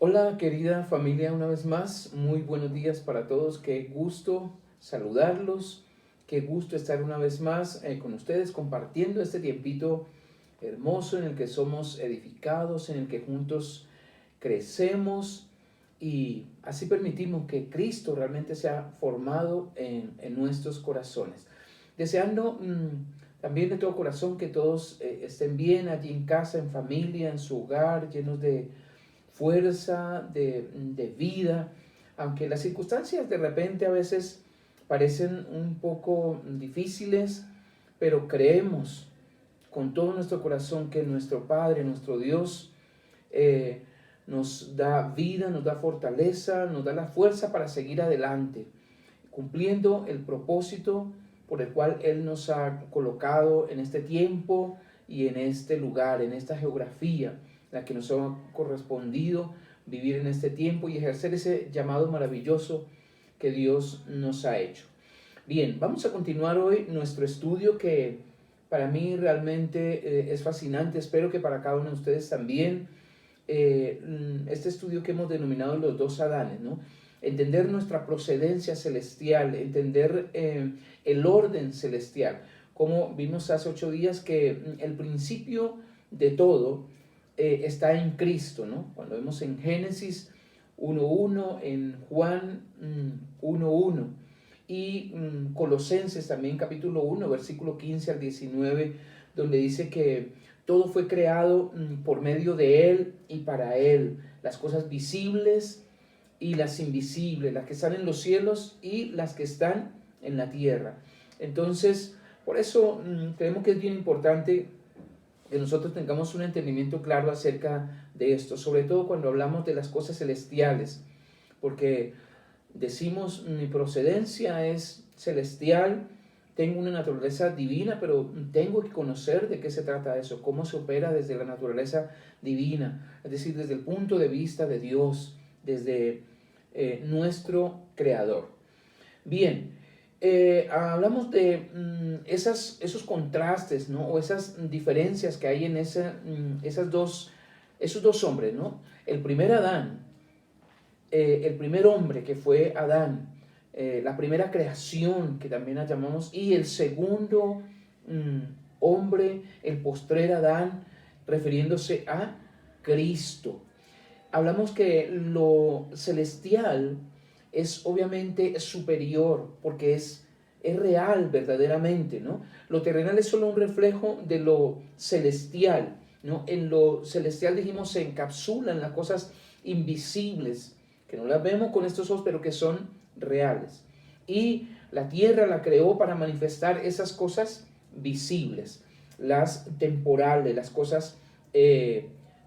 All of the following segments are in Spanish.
Hola querida familia, una vez más, muy buenos días para todos, qué gusto saludarlos, qué gusto estar una vez más con ustedes compartiendo este tiempito hermoso en el que somos edificados, en el que juntos crecemos y así permitimos que Cristo realmente sea formado en nuestros corazones. Deseando también de todo corazón que todos estén bien allí en casa, en familia, en su hogar, llenos de fuerza, de vida, aunque las circunstancias de repente a veces parecen un poco difíciles, pero creemos con todo nuestro corazón que nuestro Padre, nuestro Dios, nos da vida, nos da fortaleza, nos da la fuerza para seguir adelante, cumpliendo el propósito por el cual Él nos ha colocado en este tiempo y en este lugar, en esta geografía, la que nos ha correspondido vivir en este tiempo y ejercer ese llamado maravilloso que Dios nos ha hecho. Bien, vamos a continuar hoy nuestro estudio que para mí realmente es fascinante, espero que para cada uno de ustedes también. Este estudio que hemos denominado los dos Adanes, ¿no? Entender nuestra procedencia celestial, entender el orden celestial. Como vimos hace 8 días que el principio de todo está en Cristo, ¿no? Cuando vemos en Génesis 1.1, en Juan 1.1 y Colosenses también capítulo 1, versículo 15 al 19, donde dice que todo fue creado por medio de Él y para Él, las cosas visibles y las invisibles, las que están en los cielos y las que están en la tierra. Entonces, por eso creemos que es bien importante que nosotros tengamos un entendimiento claro acerca de esto, sobre todo cuando hablamos de las cosas celestiales, porque decimos mi procedencia es celestial, tengo una naturaleza divina, pero tengo que conocer de qué se trata eso, cómo se opera desde la naturaleza divina, es decir, desde el punto de vista de Dios, desde nuestro Creador. Bien, hablamos de esos contrastes, ¿no? O esas diferencias que hay en esos dos hombres, ¿no? El primer Adán, el primer hombre que fue Adán, la primera creación que también la llamamos, y el segundo hombre, el postrer Adán, refiriéndose a Cristo. Hablamos que lo celestial es obviamente superior porque es real verdaderamente, ¿no? Lo terrenal es solo un reflejo de lo celestial, ¿no? En lo celestial, dijimos, se encapsulan las cosas invisibles, que no las vemos con estos ojos, pero que son reales. Y la tierra la creó para manifestar esas cosas visibles, las temporales, las cosas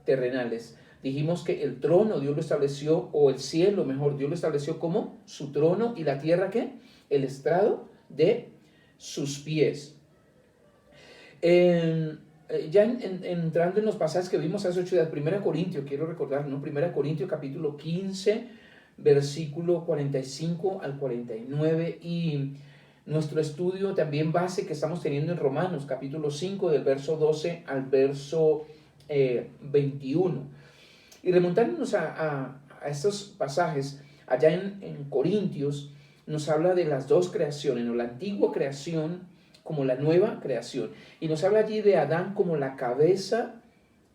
terrenales. Dijimos que el trono Dios lo estableció, o el cielo mejor, Dios lo estableció como su trono, y la tierra, ¿qué? El estrado de sus pies. Entrando en los pasajes que vimos hace 8 días, 1 Corintios, quiero recordar, ¿no? 1 Corintios capítulo 15, versículo 45 al 49, y nuestro estudio también base que estamos teniendo en Romanos capítulo 5, del verso 12 al verso 21. Y remontándonos a estos pasajes, allá en Corintios, nos habla de las dos creaciones, ¿no? La antigua creación como la nueva creación. Y nos habla allí de Adán como la cabeza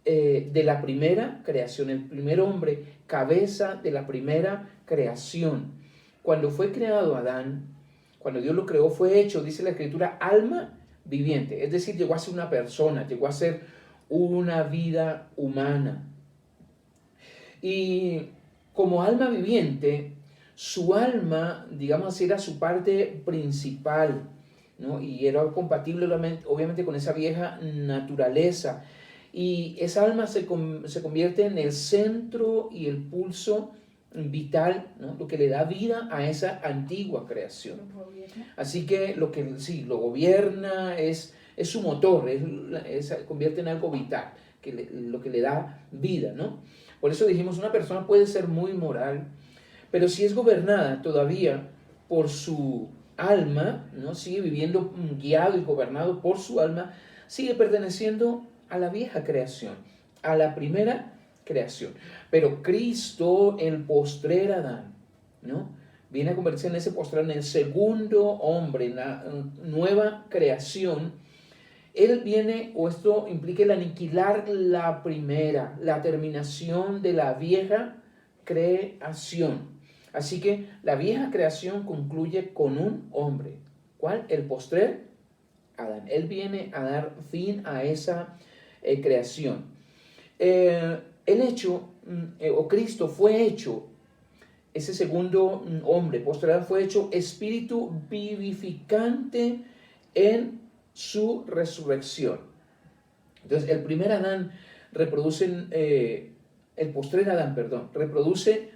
de la primera creación, el primer hombre, cabeza de la primera creación. Cuando fue creado Adán, cuando Dios lo creó, fue hecho, dice la Escritura, alma viviente. Es decir, llegó a ser una persona, llegó a ser una vida humana. Y como alma viviente, su alma, digamos así, era su parte principal, ¿no? Y era compatible obviamente con esa vieja naturaleza. Y esa alma se convierte en el centro y el pulso vital, ¿no? Lo que le da vida a esa antigua creación. Así que lo que sí, lo gobierna, es su motor, convierte en algo vital, lo que le da vida, ¿no? Por eso dijimos, una persona puede ser muy moral, pero si es gobernada todavía por su alma, ¿no? Sigue viviendo guiado y gobernado por su alma, sigue perteneciendo a la vieja creación, a la primera creación. Pero Cristo, el postrer Adán, ¿no?, viene a convertirse en ese postrer, en el segundo hombre, en la nueva creación. Él viene, o esto implica el aniquilar la primera, la terminación de la vieja creación. Así que la vieja creación concluye con un hombre. ¿Cuál? El postrer Adán. Él viene a dar fin a esa creación. El hecho, o Cristo fue hecho, ese segundo hombre, postrer Adán, fue hecho espíritu vivificante en su resurrección. Entonces, el primer Adán reproduce, el postrer Adán, perdón, reproduce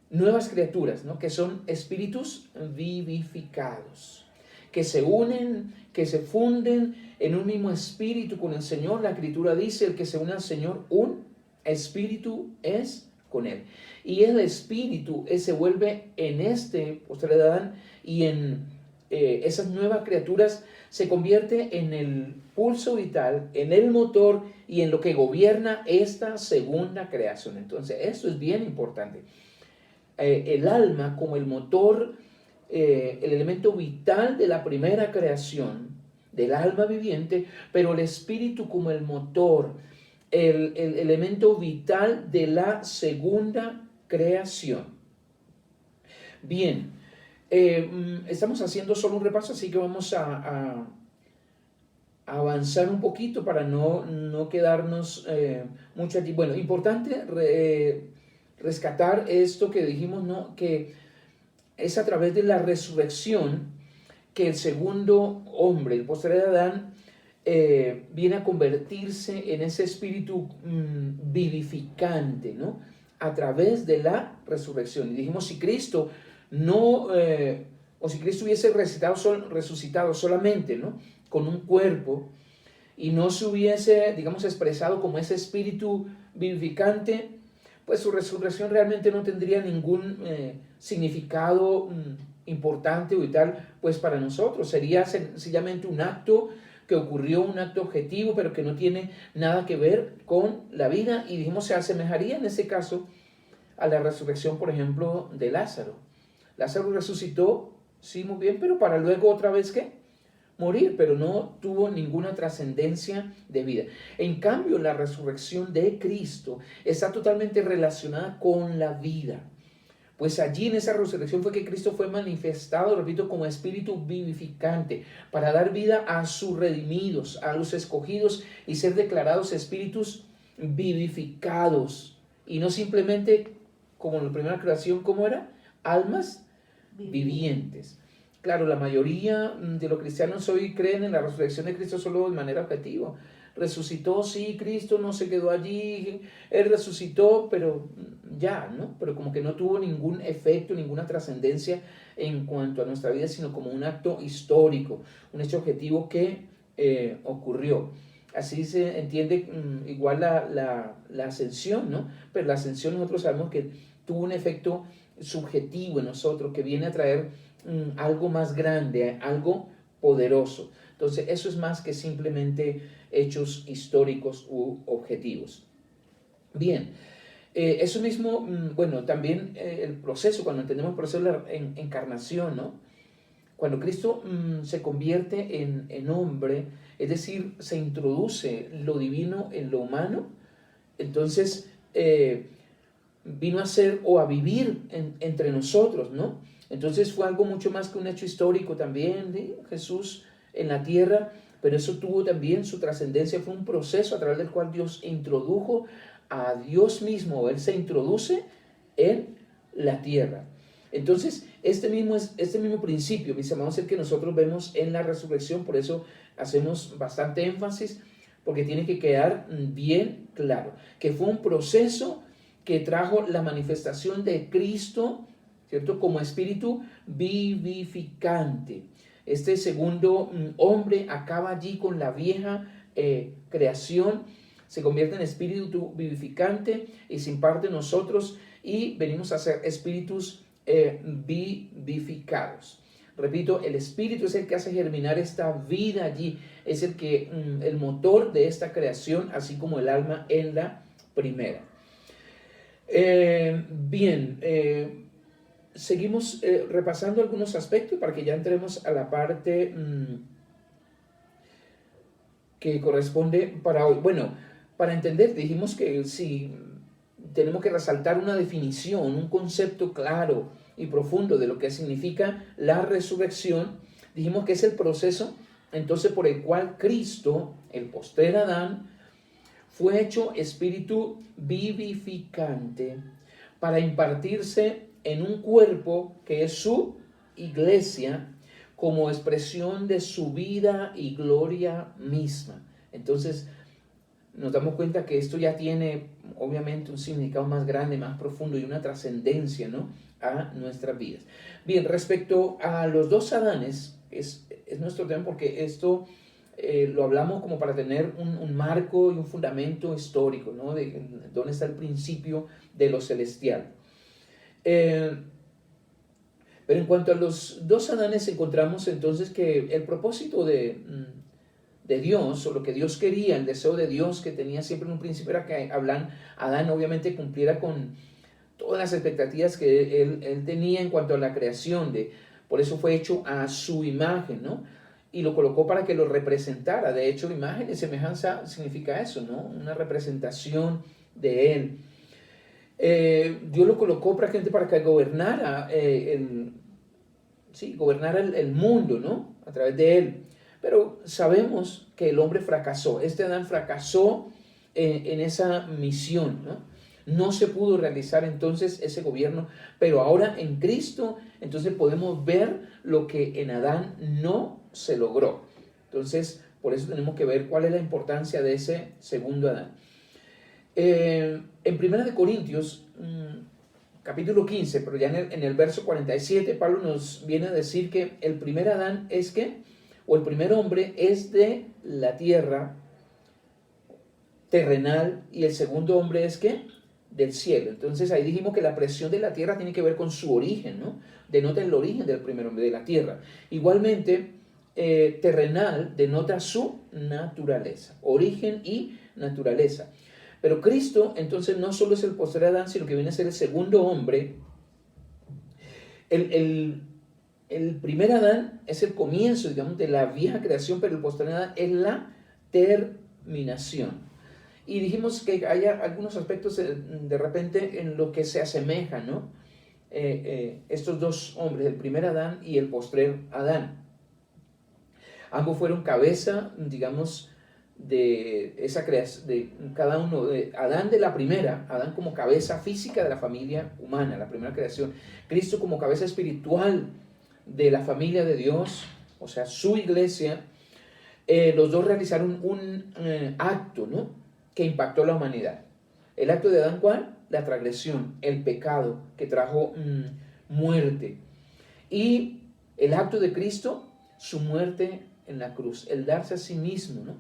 nuevas criaturas, ¿no?, que son espíritus vivificados, que se unen, que se funden en un mismo espíritu con el Señor. La Escritura dice: el que se une al Señor, un espíritu es con él. Y el espíritu se vuelve en este postrer Adán, y en esas nuevas criaturas se convierte en el pulso vital, en el motor y en lo que gobierna esta segunda creación. Entonces, esto es bien importante. El alma como el motor, el elemento vital de la primera creación, del alma viviente, pero el espíritu como el motor, el elemento vital de la segunda creación. Bien, estamos haciendo solo un repaso, así que vamos a avanzar un poquito para no quedarnos mucho aquí. Bueno, importante rescatar esto que dijimos, ¿no?, que es a través de la resurrección que el segundo hombre, el postrer Adán, viene a convertirse en ese espíritu vivificante, ¿no?, a través de la resurrección. Y dijimos, si Cristo si Cristo hubiese resucitado solamente, ¿no?, con un cuerpo, y no se hubiese, digamos, expresado como ese espíritu vivificante, pues su resurrección realmente no tendría ningún significado importante o vital, pues para nosotros. Sería sencillamente un acto que ocurrió, un acto objetivo, pero que no tiene nada que ver con la vida. Y dijimos, se asemejaría en ese caso a la resurrección, por ejemplo, de Lázaro. Lázaro resucitó, sí, muy bien, pero para luego otra vez, ¿qué?, morir, pero no tuvo ninguna trascendencia de vida. En cambio, la resurrección de Cristo está totalmente relacionada con la vida. Pues allí en esa resurrección fue que Cristo fue manifestado, repito, como espíritu vivificante, para dar vida a sus redimidos, a los escogidos, y ser declarados espíritus vivificados. Y no simplemente, como en la primera creación, ¿cómo era? Almas vivientes. Claro, la mayoría de los cristianos hoy creen en la resurrección de Cristo solo de manera objetiva. Resucitó, sí, Cristo no se quedó allí, Él resucitó, pero ya, ¿no? Pero como que no tuvo ningún efecto, ninguna trascendencia en cuanto a nuestra vida, sino como un acto histórico, un hecho objetivo que ocurrió. Así se entiende igual la ascensión, ¿no? Pero la ascensión nosotros sabemos que tuvo un efecto subjetivo en nosotros, que viene a traer algo más grande, algo poderoso. Entonces, eso es más que simplemente hechos históricos u objetivos. Bien, eso mismo, bueno, también el proceso, cuando entendemos el proceso de la encarnación, ¿no? Cuando Cristo se convierte en hombre, es decir, se introduce lo divino en lo humano, entonces vino a ser o a vivir entre nosotros, ¿no? Entonces fue algo mucho más que un hecho histórico también de Jesús en la tierra, pero eso tuvo también su trascendencia, fue un proceso a través del cual Dios introdujo a Dios mismo, Él se introduce en la tierra. Entonces, este mismo principio, mis amados, es el que nosotros vemos en la resurrección, por eso hacemos bastante énfasis, porque tiene que quedar bien claro, que fue un proceso que trajo la manifestación de Cristo, ¿cierto?, como espíritu vivificante. Este segundo hombre acaba allí con la vieja creación, se convierte en espíritu vivificante y se imparte en nosotros y venimos a ser espíritus vivificados. Repito, el espíritu es el que hace germinar esta vida allí, es el motor de esta creación, así como el alma en la primera. Bien, seguimos repasando algunos aspectos para que ya entremos a la parte que corresponde para hoy. Bueno, para entender, dijimos que si tenemos que resaltar una definición, un concepto claro y profundo de lo que significa la resurrección. Dijimos que es el proceso entonces por el cual Cristo, el postrer Adán, fue hecho espíritu vivificante para impartirse en un cuerpo que es su iglesia, como expresión de su vida y gloria misma. Entonces nos damos cuenta que esto ya tiene obviamente un significado más grande, más profundo y una trascendencia, ¿no?, a nuestras vidas. Bien, respecto a los dos Adanes, es nuestro tema porque esto lo hablamos como para tener un marco y un fundamento histórico, ¿no?, de dónde está el principio de lo celestial. Pero en cuanto a los dos Adanes, encontramos entonces que el propósito de Dios, o lo que Dios quería, el deseo de Dios que tenía siempre en un principio, era que Adán obviamente cumpliera con todas las expectativas que él tenía en cuanto a la creación. Por eso fue hecho a su imagen, ¿no? Y lo colocó para que lo representara. De hecho, imagen y semejanza significa eso, ¿no? Una representación de él. Dios lo colocó prácticamente para que gobernara gobernara el mundo, ¿no?, a través de él. Pero sabemos que el hombre fracasó. Adán fracasó en esa misión, ¿no? No se pudo realizar entonces ese gobierno, pero ahora en Cristo entonces podemos ver lo que en Adán no se logró. Entonces, por eso tenemos que ver cuál es la importancia de ese segundo Adán. En 1 Corintios, capítulo 15, pero ya en el verso 47, Pablo nos viene a decir que el primer Adán es que, o el primer hombre es de la tierra terrenal, y el segundo hombre es que del cielo. Entonces ahí dijimos que la presión de la tierra tiene que ver con su origen, ¿no? Denota el origen del primer hombre, de la tierra. Igualmente, terrenal denota su naturaleza, origen y naturaleza. Pero Cristo entonces no solo es el postrer Adán, sino que viene a ser el segundo hombre. El primer Adán es el comienzo, digamos, de la vieja creación, pero el postrer Adán es la terminación. Y dijimos que hay algunos aspectos de repente en lo que se asemejan, ¿no? Estos dos hombres, el primer Adán y el postrer Adán. Ambos fueron cabeza, digamos, de esa creación, de cada uno, de Adán de la primera, Adán como cabeza física de la familia humana, la primera creación, Cristo como cabeza espiritual de la familia de Dios, o sea, su iglesia. Los dos realizaron un acto, ¿no?, que impactó a la humanidad. El acto de Adán, ¿cuál? La transgresión, el pecado que trajo muerte. Y el acto de Cristo, su muerte en la cruz, el darse a sí mismo, ¿no?,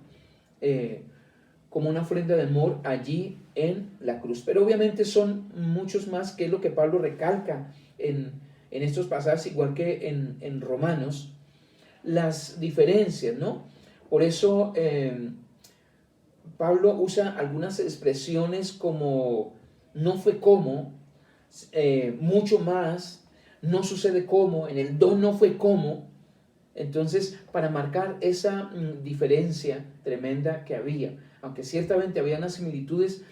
como una ofrenda de amor allí en la cruz. Pero obviamente son muchos más que lo que Pablo recalca en estos pasajes, igual que en Romanos, las diferencias, ¿no? Por eso Pablo usa algunas expresiones como no fue como, mucho más, no sucede como, en el don no fue como. Entonces, para marcar esa diferencia tremenda que había, aunque ciertamente había unas similitudes,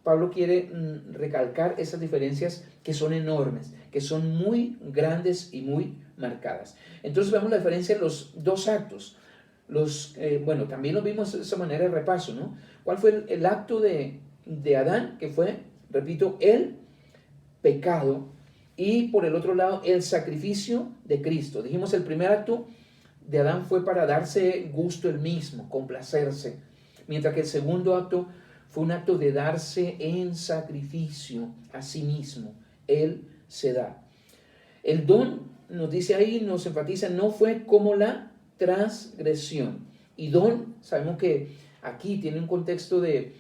Pablo quiere recalcar esas diferencias que son enormes, que son muy grandes y muy marcadas. Entonces vemos la diferencia en los dos actos. También lo vimos de esa manera de repaso, ¿no? ¿Cuál fue el acto de Adán? Que fue, repito, el pecado. Y por el otro lado, el sacrificio de Cristo. Dijimos, el primer acto de Adán fue para darse gusto él mismo, complacerse. Mientras que el segundo acto fue un acto de darse en sacrificio a sí mismo. Él se da. El don, nos dice ahí, nos enfatiza, no fue como la transgresión. Y don, sabemos que aquí tiene un contexto de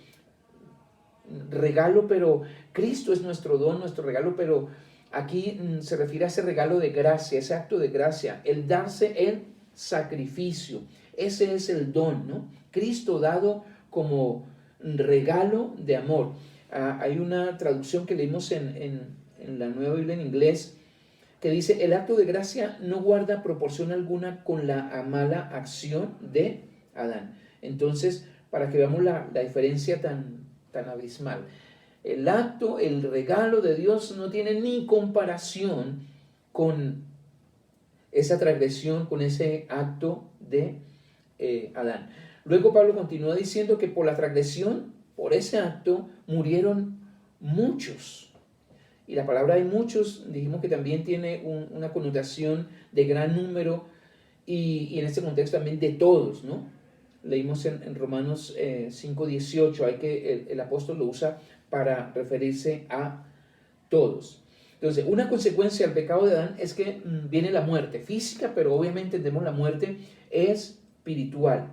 regalo, pero Cristo es nuestro don, nuestro regalo, pero aquí se refiere a ese regalo de gracia, ese acto de gracia, el darse en sacrificio. Ese es el don, ¿no? Cristo dado como regalo de amor. Hay una traducción que leímos en la Nueva Biblia en inglés que dice: el acto de gracia no guarda proporción alguna con la mala acción de Adán. Entonces, para que veamos la diferencia tan abismal. El acto, el regalo de Dios no tiene ni comparación con esa transgresión, con ese acto de Adán. Luego Pablo continúa diciendo que por la transgresión, por ese acto, murieron muchos. Y la palabra hay muchos, dijimos que también tiene una connotación de gran número y en este contexto también de todos, ¿no? Leímos en Romanos 5:18, hay que el apóstol lo usa para referirse a todos. Entonces, una consecuencia del pecado de Adán es que viene la muerte física, pero obviamente entendemos la muerte espiritual.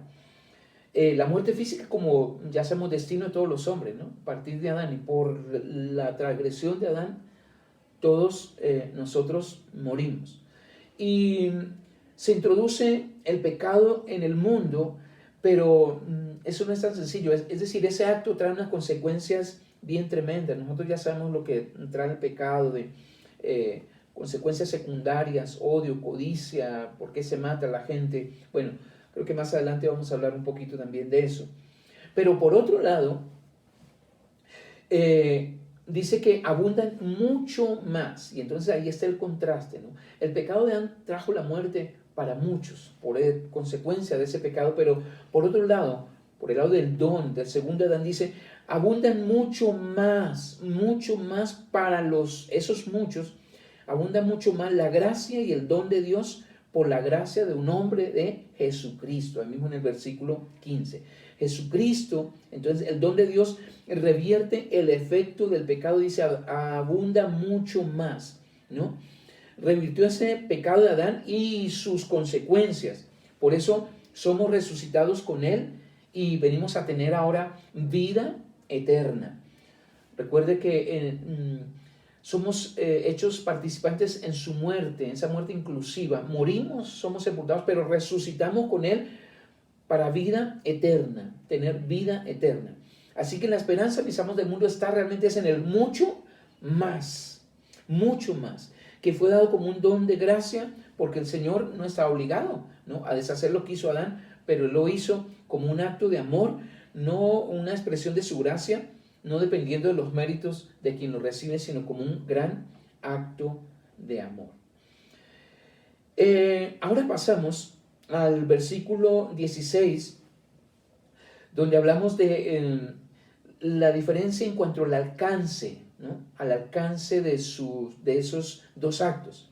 La muerte física, como ya sabemos, destino de todos los hombres, ¿no? A partir de Adán y por la transgresión de Adán, todos nosotros morimos. Y se introduce el pecado en el mundo, pero eso no es tan sencillo. Es decir, ese acto trae unas consecuencias bien tremendas. Nosotros ya sabemos lo que trae el pecado, de consecuencias secundarias, odio, codicia, por qué se mata a la gente. Bueno, creo que más adelante vamos a hablar un poquito también de eso. Pero por otro lado, dice que abundan mucho más. Y entonces ahí está el contraste, ¿no? El pecado de Adán trajo la muerte para muchos, por consecuencia de ese pecado, pero por otro lado, por el lado del don, del segundo Adán, dice, abundan mucho más para esos muchos, abunda mucho más la gracia y el don de Dios por la gracia de un hombre, de Jesucristo, ahí mismo en el versículo 15. Jesucristo, entonces el don de Dios revierte el efecto del pecado, dice, abunda mucho más, ¿no? Revirtió ese pecado de Adán y sus consecuencias. Por eso somos resucitados con él y venimos a tener ahora vida eterna. Recuerde que somos hechos participantes en su muerte, en esa muerte inclusiva. Morimos, somos sepultados, pero resucitamos con él para vida eterna, tener vida eterna. Así que la esperanza, mis amados, del mundo está realmente en el mucho más, que fue dado como un don de gracia, porque el Señor no está obligado, ¿no?, a deshacer lo que hizo Adán, pero Él lo hizo como un acto de amor, no una expresión de su gracia, no dependiendo de los méritos de quien lo recibe, sino como un gran acto de amor. Ahora pasamos al versículo 16, donde hablamos de la diferencia en cuanto al alcance, ¿no?, al alcance de esos dos actos.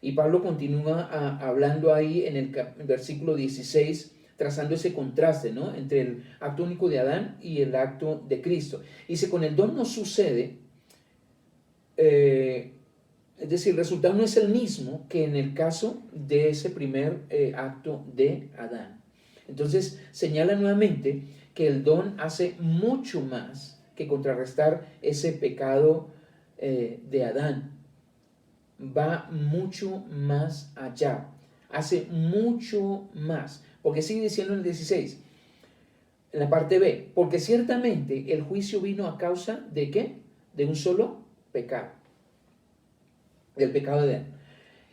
Y Pablo continúa hablando ahí en el versículo 16, trazando ese contraste, ¿no?, entre el acto único de Adán y el acto de Cristo. Dice, con el don no sucede, es decir, el resultado no es el mismo que en el caso de ese primer acto de Adán. Entonces señala nuevamente que el don hace mucho más que contrarrestar ese pecado de Adán. Va mucho más allá, hace mucho más, porque sigue diciendo en el 16, en la parte B, porque ciertamente el juicio vino a causa de ¿qué? De un solo pecado, del pecado de Adán,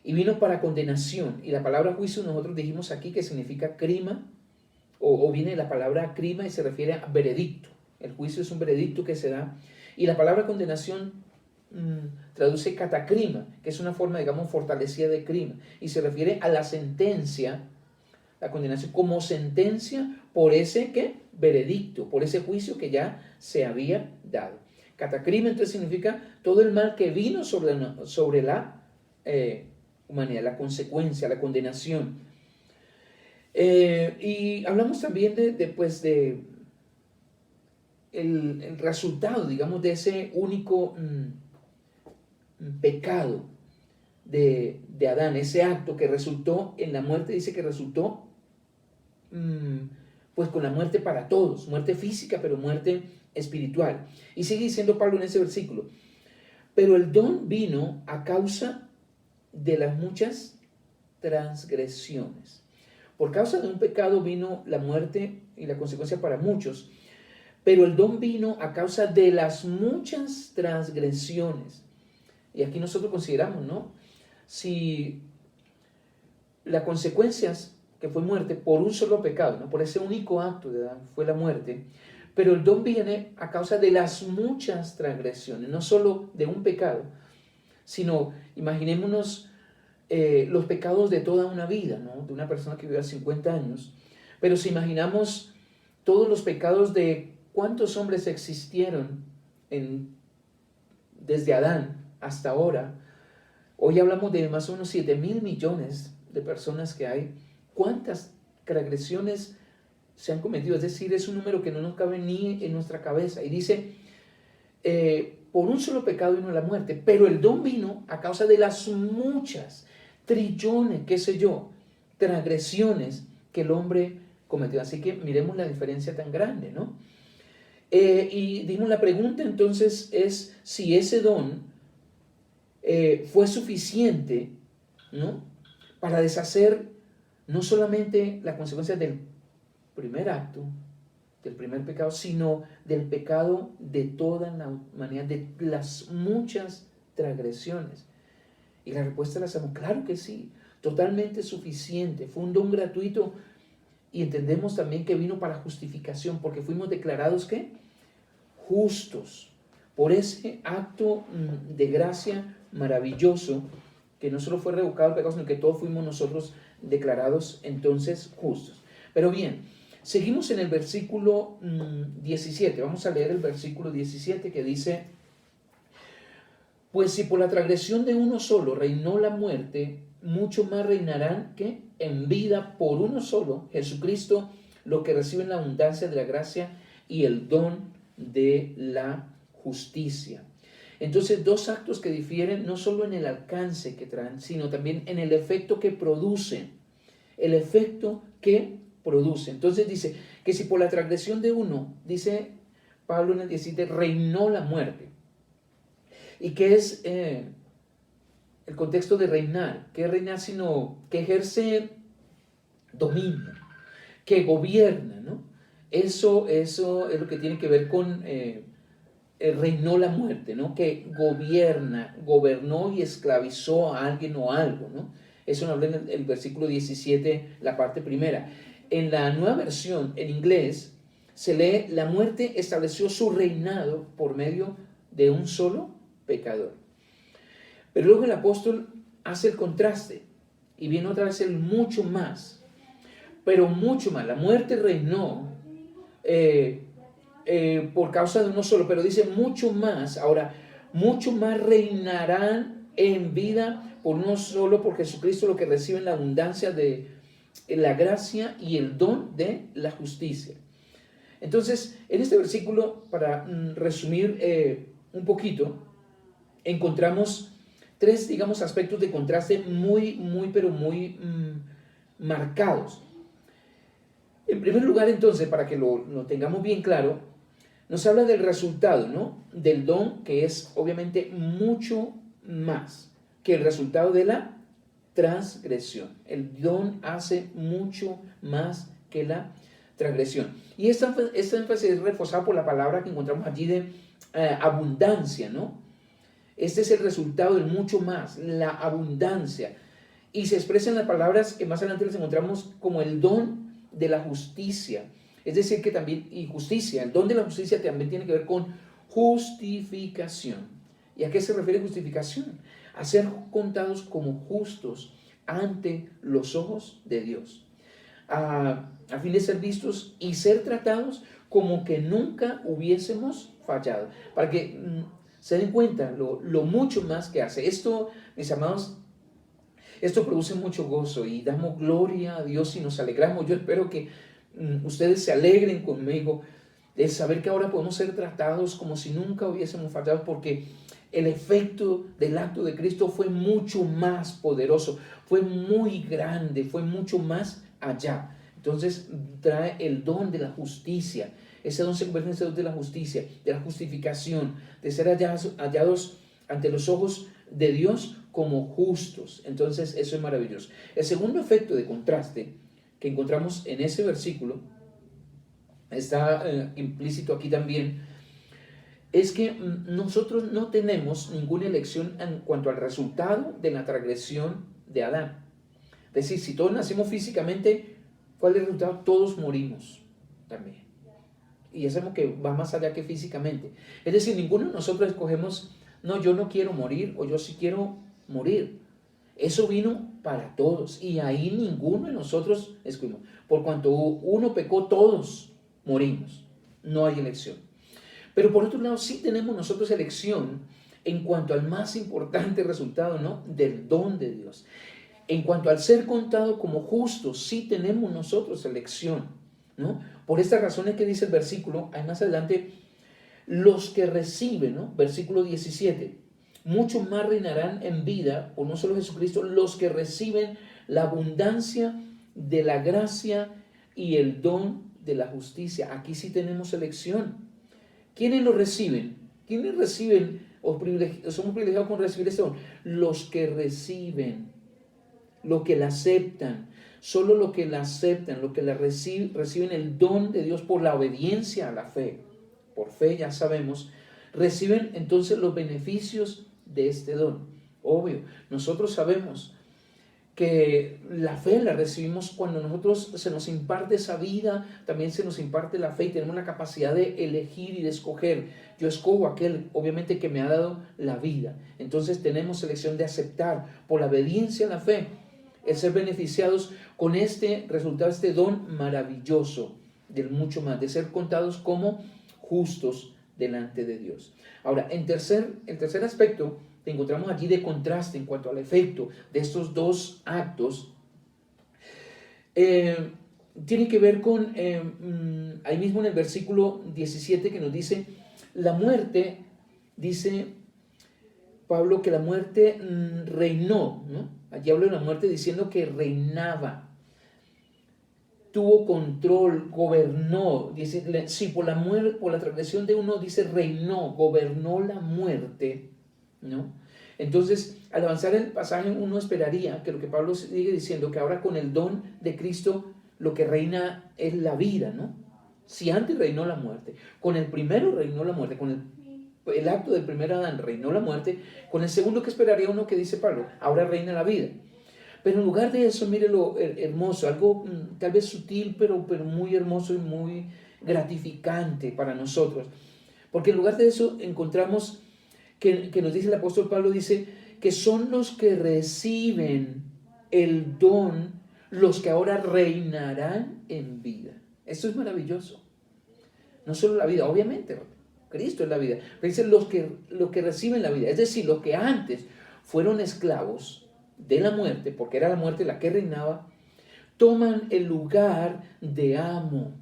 y vino para condenación. Y la palabra juicio nosotros dijimos aquí que significa crima, o viene la palabra crima y se refiere a veredicto. El juicio es un veredicto que se da, y la palabra condenación traduce catacrima, que es una forma, digamos, fortalecida de crima, y se refiere a la sentencia, la condenación como sentencia por ese ¿qué? Veredicto, por ese juicio que ya se había dado. Catacrima entonces significa todo el mal que vino sobre la humanidad, la consecuencia, la condenación. Y hablamos también de el resultado, digamos, de ese único pecado de Adán, ese acto que resultó en la muerte. Dice que resultó pues con la muerte para todos, muerte física, pero muerte espiritual. Y sigue diciendo Pablo en ese versículo, pero el don vino a causa de las muchas transgresiones. Por causa de un pecado vino la muerte y la consecuencia para muchos, pero el don vino a causa de las muchas transgresiones. Y aquí nosotros consideramos, ¿no? Si las consecuencias que fue muerte por un solo pecado, ¿no? Por ese único acto de Adán fue la muerte, pero el don viene a causa de las muchas transgresiones, no solo de un pecado, sino imaginémonos los pecados de toda una vida, ¿no? De una persona que vive a 50 años, pero si imaginamos todos los pecados de cuántos hombres existieron desde Adán hasta ahora, hoy hablamos de más o menos 7,000 millones de personas que hay, ¿cuántas transgresiones se han cometido? Es decir, es un número que no nos cabe ni en nuestra cabeza. Y dice, por un solo pecado vino la muerte, pero el don vino a causa de las muchas, trillones, qué sé yo, transgresiones que el hombre cometió. Así que miremos la diferencia tan grande, ¿no? Y dimos la pregunta entonces es si ese don fue suficiente, ¿no? Para deshacer no solamente las consecuencias del primer acto, del primer pecado, sino del pecado de toda la humanidad, de las muchas transgresiones. Y la respuesta la sabemos, claro que sí, totalmente suficiente, fue un don gratuito y entendemos también que vino para justificación, porque fuimos declarados, ¿qué? Justos, por ese acto de gracia maravilloso, que no solo fue revocado el pecado, sino que todos fuimos nosotros declarados entonces justos. Pero bien, seguimos en el versículo 17, vamos a leer el versículo 17 que dice, pues si por la transgresión de uno solo reinó la muerte, mucho más reinarán, ¿qué? En vida por uno solo, Jesucristo, los que reciben la abundancia de la gracia y el don de la justicia. Entonces, dos actos que difieren no solo en el alcance que traen, sino también en el efecto que producen. El efecto que produce. Entonces dice que si por la transgresión de uno, dice Pablo en el 17, reinó la muerte. ¿Y qué es el contexto de reinar? ¿Qué es reinar sino que ejerce dominio, que gobierna, ¿no? Eso es lo que tiene que ver con reinó la muerte, ¿no? Que gobernó y esclavizó a alguien o algo, ¿no? Eso nos habla en el versículo 17, la parte primera. En la nueva versión, en inglés, se lee, la muerte estableció su reinado por medio de un solo pecador. Pero luego el apóstol hace el contraste y viene otra vez el mucho más, pero mucho más. La muerte reinó por causa de uno solo, pero dice mucho más. Ahora, mucho más reinarán en vida por uno solo, por Jesucristo, lo que reciben la abundancia de la gracia y el don de la justicia. Entonces, en este versículo, para resumir un poquito, encontramos tres, digamos, aspectos de contraste muy marcados. En primer lugar, entonces, para que lo tengamos bien claro, nos habla del resultado, ¿no? Del don, que es obviamente mucho más que el resultado de la transgresión. El don hace mucho más que la transgresión. Y esta énfasis es reforzada por la palabra que encontramos allí de abundancia, ¿no? Este es el resultado del mucho más, la abundancia. Y se expresa en las palabras que más adelante les encontramos como el don de la justicia. Es decir, que también, y justicia, el don de la justicia también tiene que ver con justificación. ¿Y a qué se refiere justificación? A ser contados como justos ante los ojos de Dios. A fin de ser vistos y ser tratados como que nunca hubiésemos fallado. Para que se den cuenta lo mucho más que hace. Esto, mis amados, esto produce mucho gozo y damos gloria a Dios y nos alegramos. Yo espero que ustedes se alegren conmigo de saber que ahora podemos ser tratados como si nunca hubiésemos fallado, porque el efecto del acto de Cristo fue mucho más poderoso, fue muy grande, fue mucho más allá. Entonces trae el don de la justicia. Ese don se convierte en ese don de la justicia, de la justificación, de ser hallados ante los ojos de Dios como justos. Entonces eso es maravilloso. El segundo efecto de contraste que encontramos en ese versículo está implícito aquí también, es que nosotros no tenemos ninguna elección en cuanto al resultado de la transgresión de Adán. Es decir, si todos nacimos físicamente, ¿cuál es el resultado? Todos morimos también. Y es algo que va más allá que físicamente. Es decir, ninguno de nosotros escogemos, no, yo no quiero morir o yo sí quiero morir. Eso vino para todos y ahí ninguno de nosotros escogimos. Por cuanto uno pecó, todos morimos. No hay elección. Pero por otro lado, sí tenemos nosotros elección en cuanto al más importante resultado, ¿no? Del don de Dios. En cuanto al ser contado como justo, sí tenemos nosotros elección, ¿no? Por estas razones que dice el versículo, hay más adelante, los que reciben, ¿no? Versículo 17, muchos más reinarán en vida, por no solo Jesucristo, los que reciben la abundancia de la gracia y el don de la justicia. Aquí sí tenemos elección. ¿Quiénes lo reciben? ¿Quiénes reciben o somos privilegiados con recibir este don? Los que reciben, los que la aceptan. Solo los que la aceptan, los que la reciben el don de Dios por la obediencia a la fe. Por fe, ya sabemos, reciben entonces los beneficios de este don. Obvio, nosotros sabemos que la fe la recibimos cuando nosotros se nos imparte esa vida, también se nos imparte la fe y tenemos la capacidad de elegir y de escoger. Yo escojo aquel, obviamente, que me ha dado la vida. Entonces tenemos elección de aceptar por la obediencia a la fe, el ser beneficiados con este resultado, este don maravilloso del mucho más, de ser contados como justos delante de Dios. Ahora, el tercer aspecto que encontramos aquí de contraste en cuanto al efecto de estos dos actos, tiene que ver con, ahí mismo en el versículo 17 que nos dice, la muerte, dice Pablo que la muerte reinó, ¿no? Allí habla de la muerte diciendo que reinaba, tuvo control, gobernó, dice, sí, por la muerte, por la transgresión de uno, dice reinó, gobernó la muerte, ¿no? Entonces, al avanzar el pasaje, uno esperaría que lo que Pablo sigue diciendo, que ahora con el don de Cristo, lo que reina es la vida, ¿no? Si antes reinó la muerte, con el primero reinó la muerte, con el acto del primer Adán reinó la muerte, con el segundo que esperaría uno que dice Pablo, ahora reina la vida. Pero en lugar de eso, mire lo hermoso, algo tal vez sutil, pero muy hermoso y muy gratificante para nosotros. Porque en lugar de eso encontramos que nos dice el apóstol Pablo, dice que son los que reciben el don, los que ahora reinarán en vida. Esto es maravilloso. No solo la vida, obviamente, Cristo es la vida, pero dice los que reciben la vida, es decir, los que antes fueron esclavos de la muerte, porque era la muerte la que reinaba, toman el lugar de amo,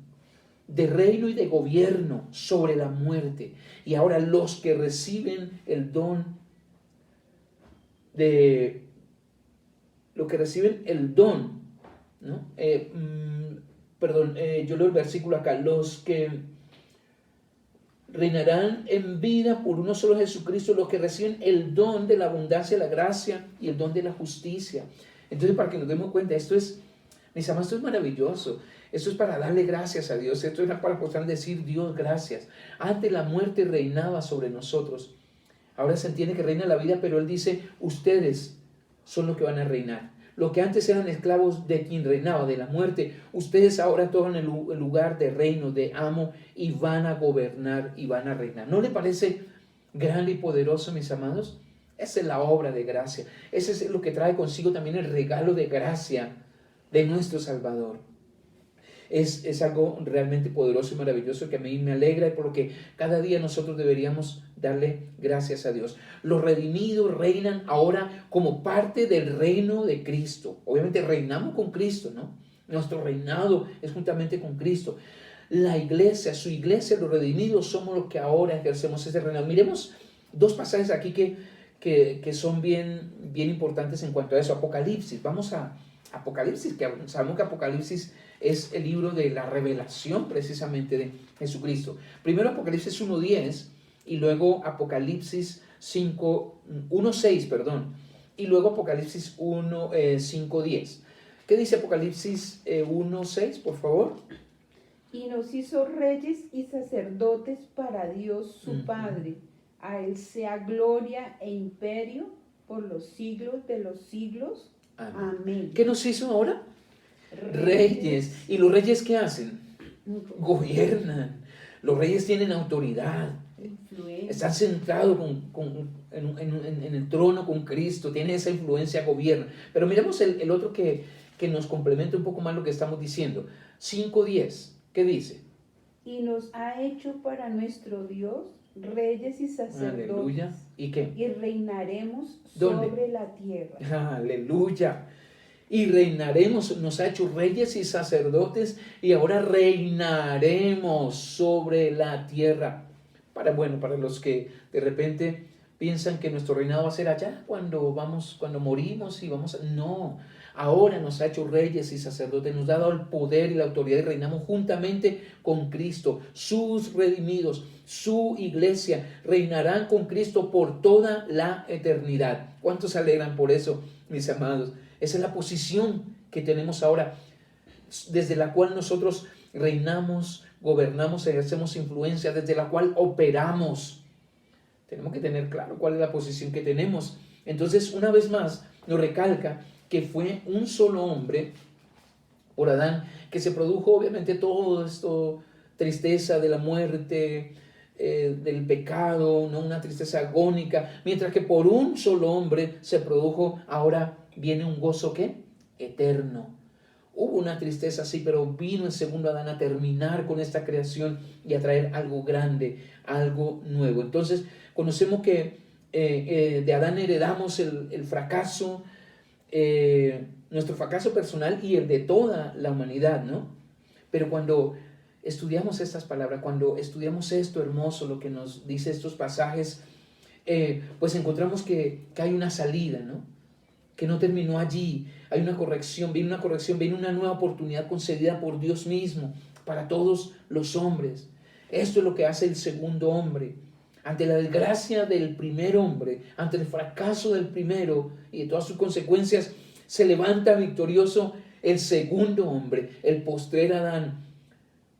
de reino y de gobierno sobre la muerte. Y ahora los que reciben el don de lo que reciben el don, ¿no? Yo leo el versículo acá, los que reinarán en vida por uno solo Jesucristo, los que reciben el don de la abundancia, la gracia y el don de la justicia. Entonces, para que nos demos cuenta, esto es, mis amados, esto es maravilloso. Esto es para darle gracias a Dios. Esto es para poder decir, Dios, gracias. Antes la muerte reinaba sobre nosotros. Ahora se entiende que reina la vida, pero Él dice, ustedes son los que van a reinar. Los que antes eran esclavos de quien reinaba, de la muerte, ustedes ahora toman el lugar de reino, de amo, y van a gobernar y van a reinar. ¿No le parece grande y poderoso, mis amados? Esa es la obra de gracia. Ese es lo que trae consigo también el regalo de gracia de nuestro Salvador. Es algo realmente poderoso y maravilloso que a mí me alegra y por lo que cada día nosotros deberíamos darle gracias a Dios. Los redimidos reinan ahora como parte del reino de Cristo. Obviamente reinamos con Cristo, ¿no? Nuestro reinado es juntamente con Cristo. La iglesia, su iglesia, los redimidos somos los que ahora ejercemos ese reinado. Miremos dos pasajes aquí que son bien importantes en cuanto a eso. Apocalipsis. Vamos a Apocalipsis, que sabemos que Apocalipsis es el libro de la revelación precisamente de Jesucristo. Primero Apocalipsis 1:10 y luego Apocalipsis 1:6, y luego Apocalipsis 5:10. ¿Qué dice Apocalipsis 1:6, por favor? Y nos hizo reyes y sacerdotes para Dios su Padre. A Él sea gloria e imperio por los siglos de los siglos. Amén. Amén. ¿Qué nos hizo ahora? Reyes. ¿Y los reyes qué hacen? Gobiernan. Los reyes tienen autoridad. Influencia. Están sentados en el trono con Cristo. Tienen esa influencia, gobiernan. Pero miremos el otro que nos complementa un poco más lo que estamos diciendo. 5:10. ¿Qué dice? Y nos ha hecho para nuestro Dios reyes y sacerdotes. Aleluya. ¿Y qué? Y reinaremos ¿Dónde? sobre la tierra. Aleluya. Y reinaremos, nos ha hecho reyes y sacerdotes y ahora reinaremos sobre la tierra. Para los que de repente piensan que nuestro reinado va a ser allá cuando morimos y vamos a... No, ahora nos ha hecho reyes y sacerdotes, nos ha dado el poder y la autoridad y reinamos juntamente con Cristo. Sus redimidos, su iglesia, reinarán con Cristo por toda la eternidad. ¿Cuántos se alegran por eso, mis amados? Esa es la posición que tenemos ahora, desde la cual nosotros reinamos, gobernamos, ejercemos influencia, desde la cual operamos. Tenemos que tener claro cuál es la posición que tenemos. Entonces, una vez más, nos recalca que fue un solo hombre, por Adán, que se produjo obviamente todo esto, tristeza de la muerte, del pecado, ¿no? Una tristeza agónica, mientras que por un solo hombre se produjo, ahora viene un gozo, ¿qué? Eterno. Hubo una tristeza, sí, pero vino el segundo Adán a terminar con esta creación y a traer algo grande, algo nuevo. Entonces, conocemos que de Adán heredamos el fracaso, nuestro fracaso personal y el de toda la humanidad, ¿no? Pero cuando estudiamos estas palabras, cuando estudiamos esto hermoso, lo que nos dice estos pasajes, pues encontramos que hay una salida, ¿no? Que no terminó allí, hay una corrección, viene una nueva oportunidad concedida por Dios mismo para todos los hombres. Esto es lo que hace el segundo hombre. Ante la desgracia del primer hombre, ante el fracaso del primero y de todas sus consecuencias, se levanta victorioso el segundo hombre, el postrer Adán,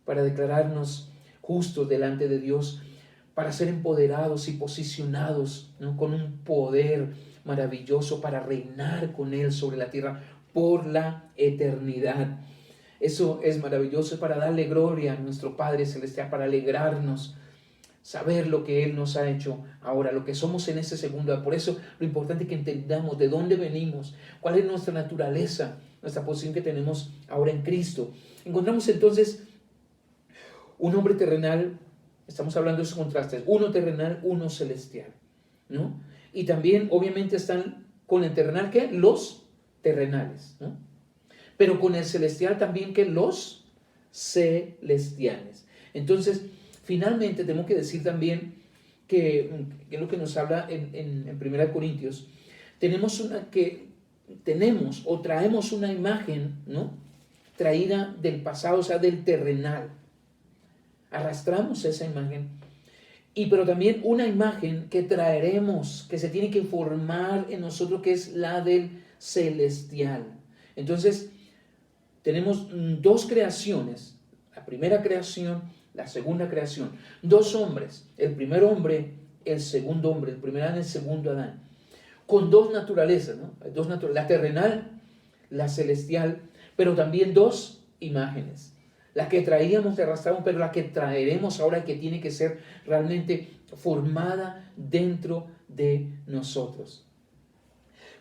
para declararnos justos delante de Dios, para ser empoderados y posicionados, ¿no? Con un poder maravilloso para reinar con Él sobre la tierra por la eternidad. Eso es maravilloso, para darle gloria a nuestro Padre Celestial, para alegrarnos, saber lo que Él nos ha hecho ahora, lo que somos en ese segundo. Por eso lo importante es que entendamos de dónde venimos, cuál es nuestra naturaleza, nuestra posición que tenemos ahora en Cristo. Encontramos entonces un hombre terrenal, estamos hablando de esos contrastes, uno terrenal, uno celestial, ¿no? Y también obviamente están con el terrenal, ¿qué? Los terrenales, ¿no? Pero con el celestial también, ¿qué? Los celestiales. Entonces, finalmente tenemos que decir también que es lo que nos habla en 1 Corintios, tenemos o traemos una imagen, ¿no? Traída del pasado, o sea, del terrenal. Arrastramos esa imagen, pero también una imagen que traeremos, que se tiene que formar en nosotros, que es la del celestial. Entonces, tenemos dos creaciones, la primera creación, la segunda creación, dos hombres, el primer hombre, el segundo hombre, el primer Adán, el segundo Adán, con dos naturalezas, ¿no? La terrenal, la celestial, pero también dos imágenes. La que traíamos, que arrastramos, pero la que traeremos ahora, que tiene que ser realmente formada dentro de nosotros.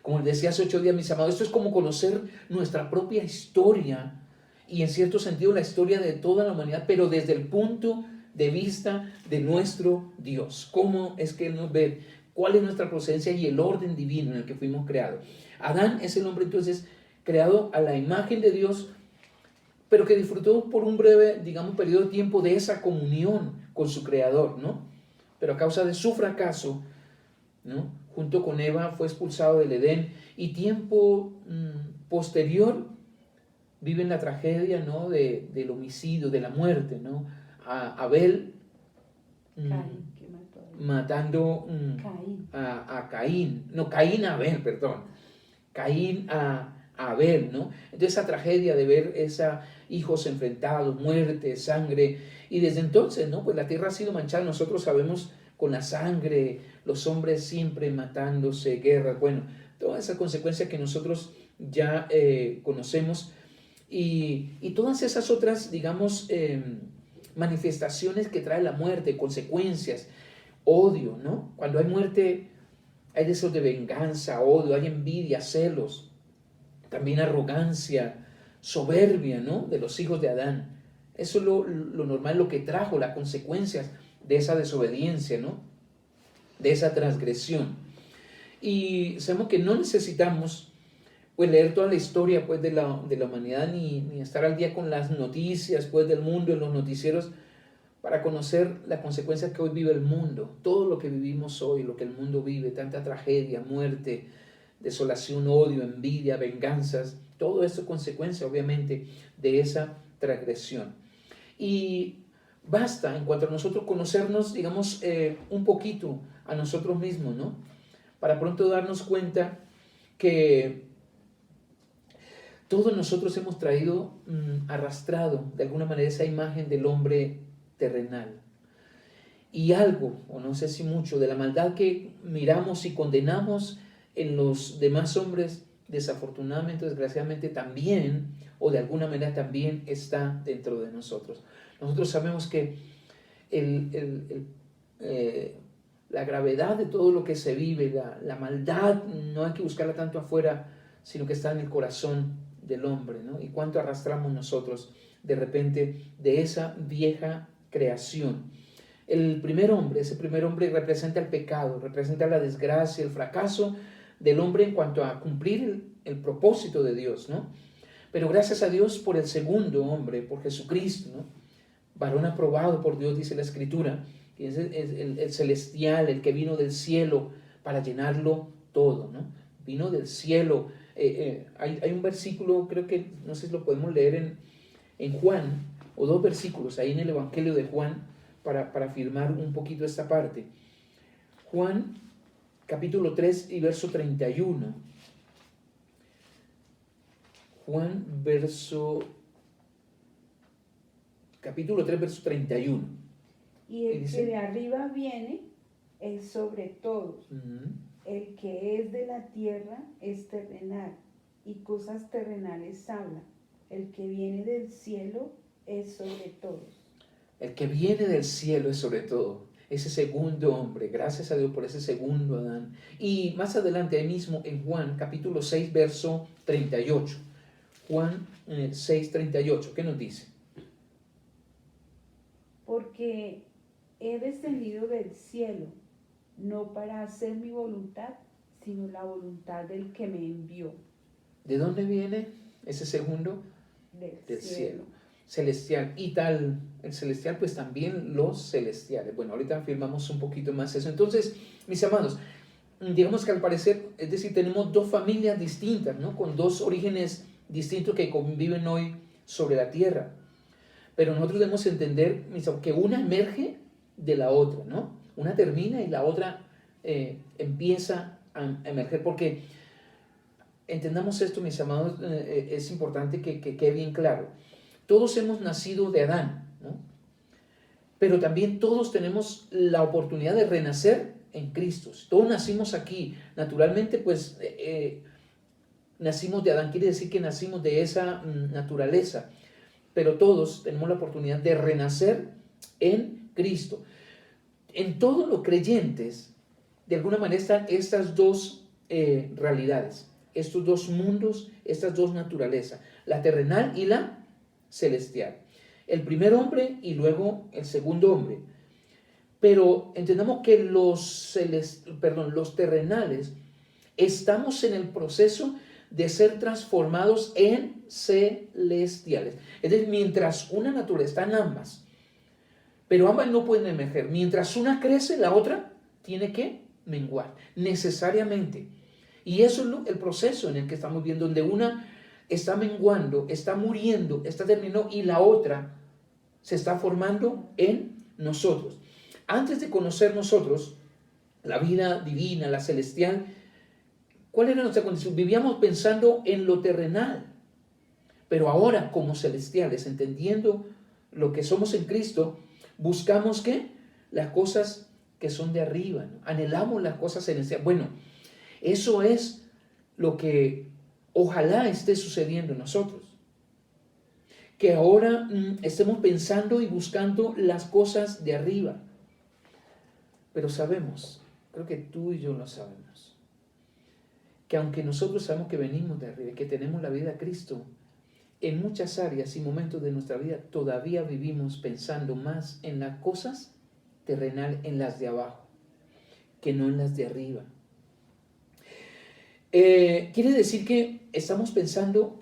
Como les decía hace 8 días, mis amados, esto es como conocer nuestra propia historia y en cierto sentido la historia de toda la humanidad, pero desde el punto de vista de nuestro Dios. ¿Cómo es que Él nos ve? ¿Cuál es nuestra procedencia y el orden divino en el que fuimos creados? Adán es el hombre entonces creado a la imagen de Dios, pero que disfrutó por un breve, periodo de tiempo de esa comunión con su Creador, ¿no? Pero a causa de su fracaso, ¿no? Junto con Eva fue expulsado del Edén y tiempo posterior vive en la tragedia, ¿no? Del homicidio, de la muerte, ¿no? A Abel matando a Caín, no, Caín a Abel, perdón, Caín a Abel, ¿no? Entonces esa tragedia de ver esa, hijos enfrentados, muerte, sangre. Y desde entonces, ¿no? Pues la tierra ha sido manchada. Nosotros sabemos con la sangre, los hombres siempre matándose, guerras, bueno, todas esas consecuencias que nosotros ya conocemos. Y todas esas otras, digamos, manifestaciones que trae la muerte, consecuencias, odio, ¿no? Cuando hay muerte, hay deseos de venganza, odio, hay envidia, celos, también arrogancia, soberbia, ¿no? De los hijos de Adán. Eso es lo normal, lo que trajo las consecuencias de esa desobediencia, ¿no? De esa transgresión. Y sabemos que no necesitamos pues leer toda la historia pues de la humanidad ni estar al día con las noticias pues del mundo en los noticieros para conocer las consecuencias que hoy vive el mundo, todo lo que vivimos hoy, lo que el mundo vive, tanta tragedia, muerte, desolación, odio, envidia, venganzas, todo eso es consecuencia obviamente de esa transgresión. Y basta en cuanto a nosotros conocernos, digamos, un poquito a nosotros mismos, ¿no? Para pronto darnos cuenta que todos nosotros hemos traído, arrastrado de alguna manera esa imagen del hombre terrenal. Y algo, o no sé si mucho, de la maldad que miramos y condenamos en los demás hombres, desafortunadamente, desgraciadamente también, o de alguna manera también está dentro de nosotros. Nosotros sabemos que la gravedad de todo lo que se vive, la maldad, no hay que buscarla tanto afuera, sino que está en el corazón del hombre, ¿no? Y cuánto arrastramos nosotros de repente de esa vieja creación. El primer hombre, ese primer hombre representa el pecado, representa la desgracia, el fracaso del hombre en cuanto a cumplir el propósito de Dios, ¿no? Pero gracias a Dios por el segundo hombre, por Jesucristo, ¿no? Varón aprobado por Dios, dice la Escritura, que es el celestial, el que vino del cielo para llenarlo todo, ¿no? Vino del cielo. Hay un versículo, creo que, no sé si lo podemos leer en Juan, o dos versículos ahí en el Evangelio de Juan, para afirmar un poquito esta parte. Juan, capítulo 3 y verso 31. Juan, capítulo 3, verso 31. Y el que de arriba viene es sobre todos. El que es de la tierra es terrenal, y cosas terrenales habla. El que viene del cielo es sobre todos. El que viene del cielo es sobre todo. Ese segundo hombre, gracias a Dios por ese segundo Adán. Y más adelante, ahí mismo en Juan, capítulo 6, verso 38. Juan 6, 38, ¿qué nos dice? Porque he descendido del cielo, no para hacer mi voluntad, sino la voluntad del que me envió. ¿De dónde viene ese segundo? Del cielo. Celestial. Y tal, el celestial, pues también los celestiales. Bueno, ahorita afirmamos un poquito más eso. Entonces, mis amados, digamos que al parecer, es decir, tenemos dos familias distintas, ¿no? Con dos orígenes distintos que conviven hoy sobre la tierra. Pero nosotros debemos entender que una emerge de la otra, ¿no? Una termina y la otra empieza a emerger, porque entendamos esto, mis amados, es importante que quede bien claro. Todos hemos nacido de Adán, ¿no? Pero también todos tenemos la oportunidad de renacer en Cristo. Todos nacimos aquí, naturalmente, pues nacimos de Adán, quiere decir que nacimos de esa naturaleza, pero todos tenemos la oportunidad de renacer en Cristo. En todos los creyentes, de alguna manera, están estas dos realidades, estos dos mundos, estas dos naturalezas, la terrenal y la celestial. El primer hombre y luego el segundo hombre. Pero entendamos que los terrenales estamos en el proceso de ser transformados en celestiales. Es decir, mientras una naturaleza, están ambas, pero ambas no pueden emerger. Mientras una crece, la otra tiene que menguar, necesariamente. Y eso es el proceso en el que estamos viendo, donde una está menguando, está muriendo, está terminando, y la otra se está formando en nosotros. Antes de conocer nosotros la vida divina, la celestial, ¿cuál era nuestra condición? Vivíamos pensando en lo terrenal, Pero ahora como celestiales, entendiendo lo que somos en Cristo, buscamos ¿qué? Las cosas que son de arriba, ¿no? Anhelamos las cosas celestiales. Bueno, eso es lo que ojalá esté sucediendo en nosotros. Que ahora estemos pensando y buscando las cosas de arriba. Pero sabemos, creo que tú y yo lo sabemos, que aunque nosotros sabemos que venimos de arriba, que tenemos la vida de Cristo, en muchas áreas y momentos de nuestra vida todavía vivimos pensando más en las cosas terrenales, en las de abajo, que no en las de arriba. Quiere decir que estamos pensando,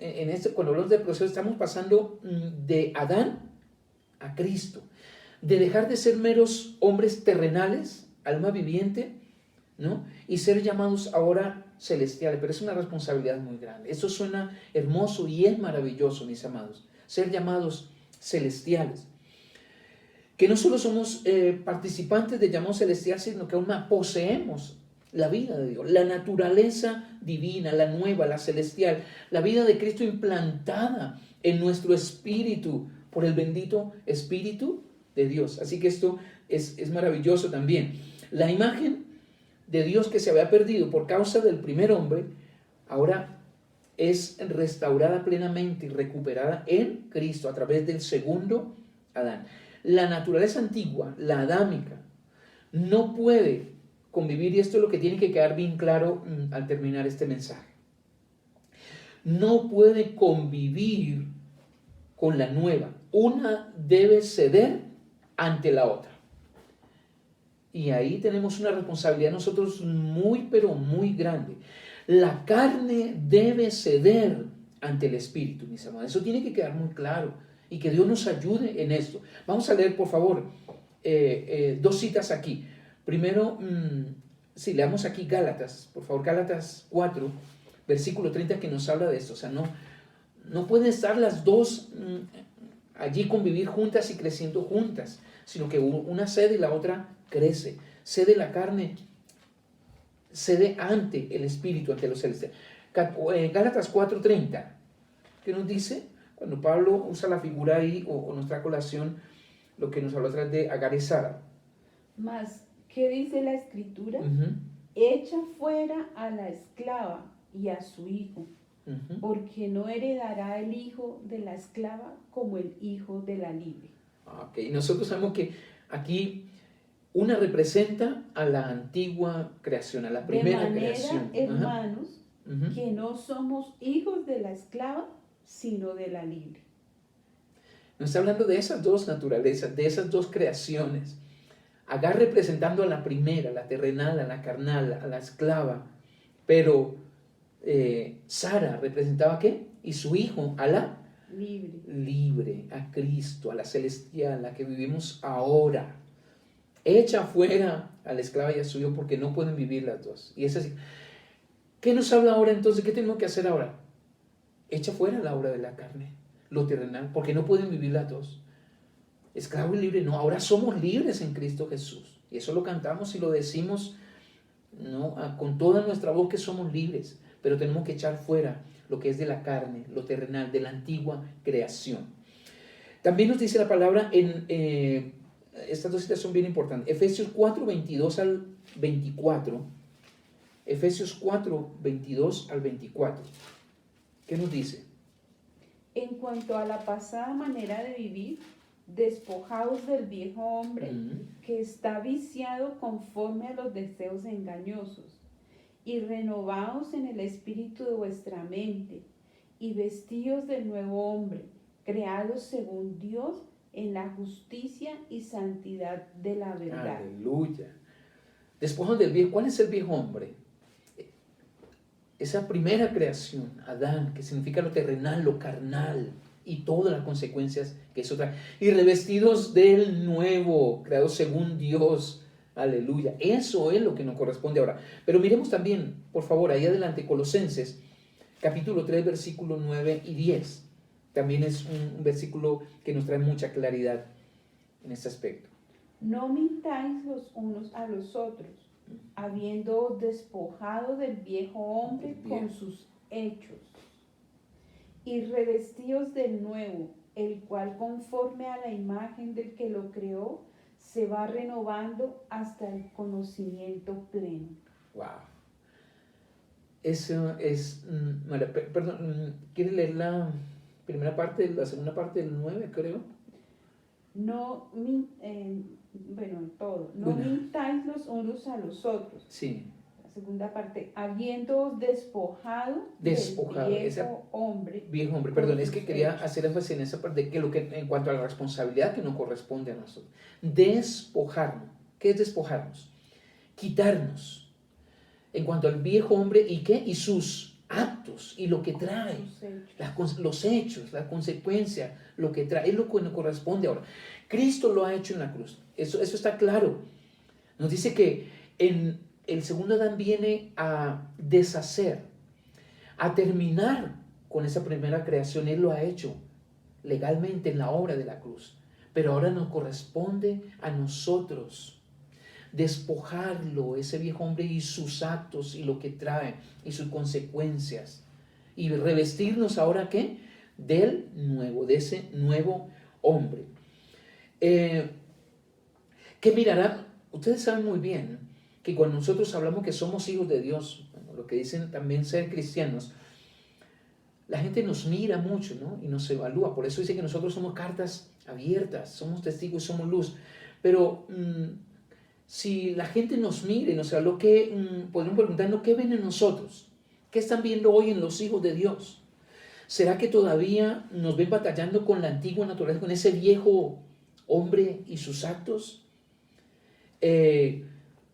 cuando hablamos del proceso, estamos pasando de Adán a Cristo, de dejar de ser meros hombres terrenales, alma viviente, ¿no? Y ser llamados ahora celestiales, pero es una responsabilidad muy grande. Eso suena hermoso y es maravilloso, mis amados, ser llamados celestiales. Que no solo somos participantes de llamados celestiales, sino que aún más poseemos la vida de Dios, la naturaleza divina, la nueva, la celestial, la vida de Cristo implantada en nuestro espíritu por el bendito Espíritu de Dios. Así que esto es maravilloso también. La imagen de Dios que se había perdido por causa del primer hombre, ahora es restaurada plenamente y recuperada en Cristo a través del segundo Adán. La naturaleza antigua, la adámica, no puede convivir, y esto es lo que tiene que quedar bien claro al terminar este mensaje. No puede convivir con la nueva. Una debe ceder ante la otra. Y ahí tenemos una responsabilidad nosotros muy, pero muy grande. La carne debe ceder ante el Espíritu, mis amados. Eso tiene que quedar muy claro y que Dios nos ayude en esto. Vamos a leer, por favor, dos citas aquí. Primero, si leamos aquí Gálatas, por favor, Gálatas 4, versículo 30, que nos habla de esto. O sea, no pueden estar las dos allí convivir juntas y creciendo juntas, sino que una cede y la otra crece. Cede la carne, cede ante el Espíritu, ante los celestiales. Gálatas 4:30, ¿qué nos dice? Cuando Pablo usa la figura ahí, o nos trae colación lo que nos habló atrás de Agar y Sara. Mas, ¿qué dice la Escritura? Echa fuera a la esclava y a su hijo, porque no heredará el hijo de la esclava como el hijo de la libre. Ok, nosotros sabemos que aquí una representa a la antigua creación, a la primera creación. De manera, hermanos, que no somos hijos de la esclava, sino de la libre. Nos está hablando de esas dos naturalezas, de esas dos creaciones. Agar representando a la primera, la terrenal, a la carnal, a la esclava. Pero Sara representaba ¿a qué? Y su hijo a la libre, a Cristo, a la celestial, a la que vivimos ahora. Echa fuera a la esclava y a su hijo porque no pueden vivir las dos. Y es así. ¿Qué nos habla ahora entonces? ¿Qué tenemos que hacer ahora? Echa fuera la obra de la carne, lo terrenal, porque no pueden vivir las dos. Esclavo y libre, no, ahora somos libres en Cristo Jesús. Y eso lo cantamos y lo decimos, ¿no? Con toda nuestra voz, que somos libres, pero tenemos que echar fuera lo que es de la carne, lo terrenal, de la antigua creación. También nos dice la palabra en estas dos citas son bien importantes. Efesios 4, 22 al 24. Efesios 4, 22 al 24. ¿Qué nos dice? En cuanto a la pasada manera de vivir, despojaos del viejo hombre que está viciado conforme a los deseos engañosos, y renovaos en el espíritu de vuestra mente, y vestíos del nuevo hombre, creados según Dios en la justicia y santidad de la verdad. Aleluya. Despojaos del viejo. ¿Cuál es el viejo hombre? Esa primera creación, Adán, que significa lo terrenal, lo carnal, y todas las consecuencias que eso trae. Y revestidos del nuevo, creados según Dios. Aleluya. Eso es lo que nos corresponde ahora. Pero miremos también, por favor, ahí adelante, Colosenses, capítulo 3, versículo 9 y 10. También es un versículo que nos trae mucha claridad en este aspecto. No mintáis los unos a los otros, habiendo despojado del viejo hombre con sus hechos, y revestíos del nuevo, el cual conforme a la imagen del que lo creó, se va renovando hasta el conocimiento pleno. Wow. Eso es, perdón, ¿quiere leer la primera parte, la segunda parte del 9, creo? No, todo, no Bueno. mintáis los unos a los otros. Sí. La segunda parte, habiéndoos despojado del viejo hombre. Viejo hombre, perdón, es que quería hacer énfasis en esa parte, que en cuanto a la responsabilidad que nos corresponde a nosotros. Despojarnos. ¿Qué es despojarnos? Quitarnos. En cuanto al viejo hombre, ¿y qué? Y sus actos, y lo que trae, los hechos, las consecuencias, lo que trae, es lo que nos corresponde ahora. Cristo lo ha hecho en la cruz, eso está claro. Nos dice que el segundo Adán viene a deshacer, a terminar con esa primera creación. Él lo ha hecho legalmente en la obra de la cruz, pero ahora nos corresponde a nosotros despojarlo, ese viejo hombre y sus actos y lo que trae y sus consecuencias, y revestirnos ahora ¿qué? Del nuevo, de ese nuevo hombre. ¿Qué mirará? Ustedes saben muy bien que cuando nosotros hablamos que somos hijos de Dios, bueno, lo que dicen también ser cristianos, la gente nos mira mucho, ¿no? Y nos evalúa. Por eso dice que nosotros somos cartas abiertas, somos testigos, somos luz. Pero si la gente nos mire, nos habla, podemos preguntarnos qué ven en nosotros, qué están viendo hoy en los hijos de Dios. ¿Será que todavía nos ven batallando con la antigua naturaleza, con ese viejo hombre y sus actos?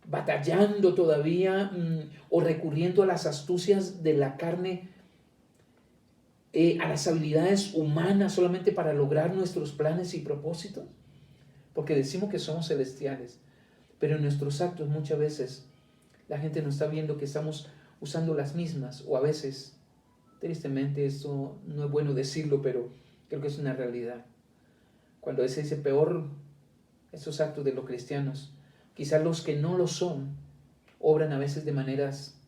Batallando todavía o recurriendo a las astucias de la carne, a las habilidades humanas solamente para lograr nuestros planes y propósitos, porque decimos que somos celestiales, pero en nuestros actos muchas veces la gente no está viendo que estamos usando las mismas, o a veces, tristemente, esto no es bueno decirlo, pero creo que es una realidad. Cuando a veces dice peor esos actos de los cristianos, quizás los que no lo son, obran a veces de maneras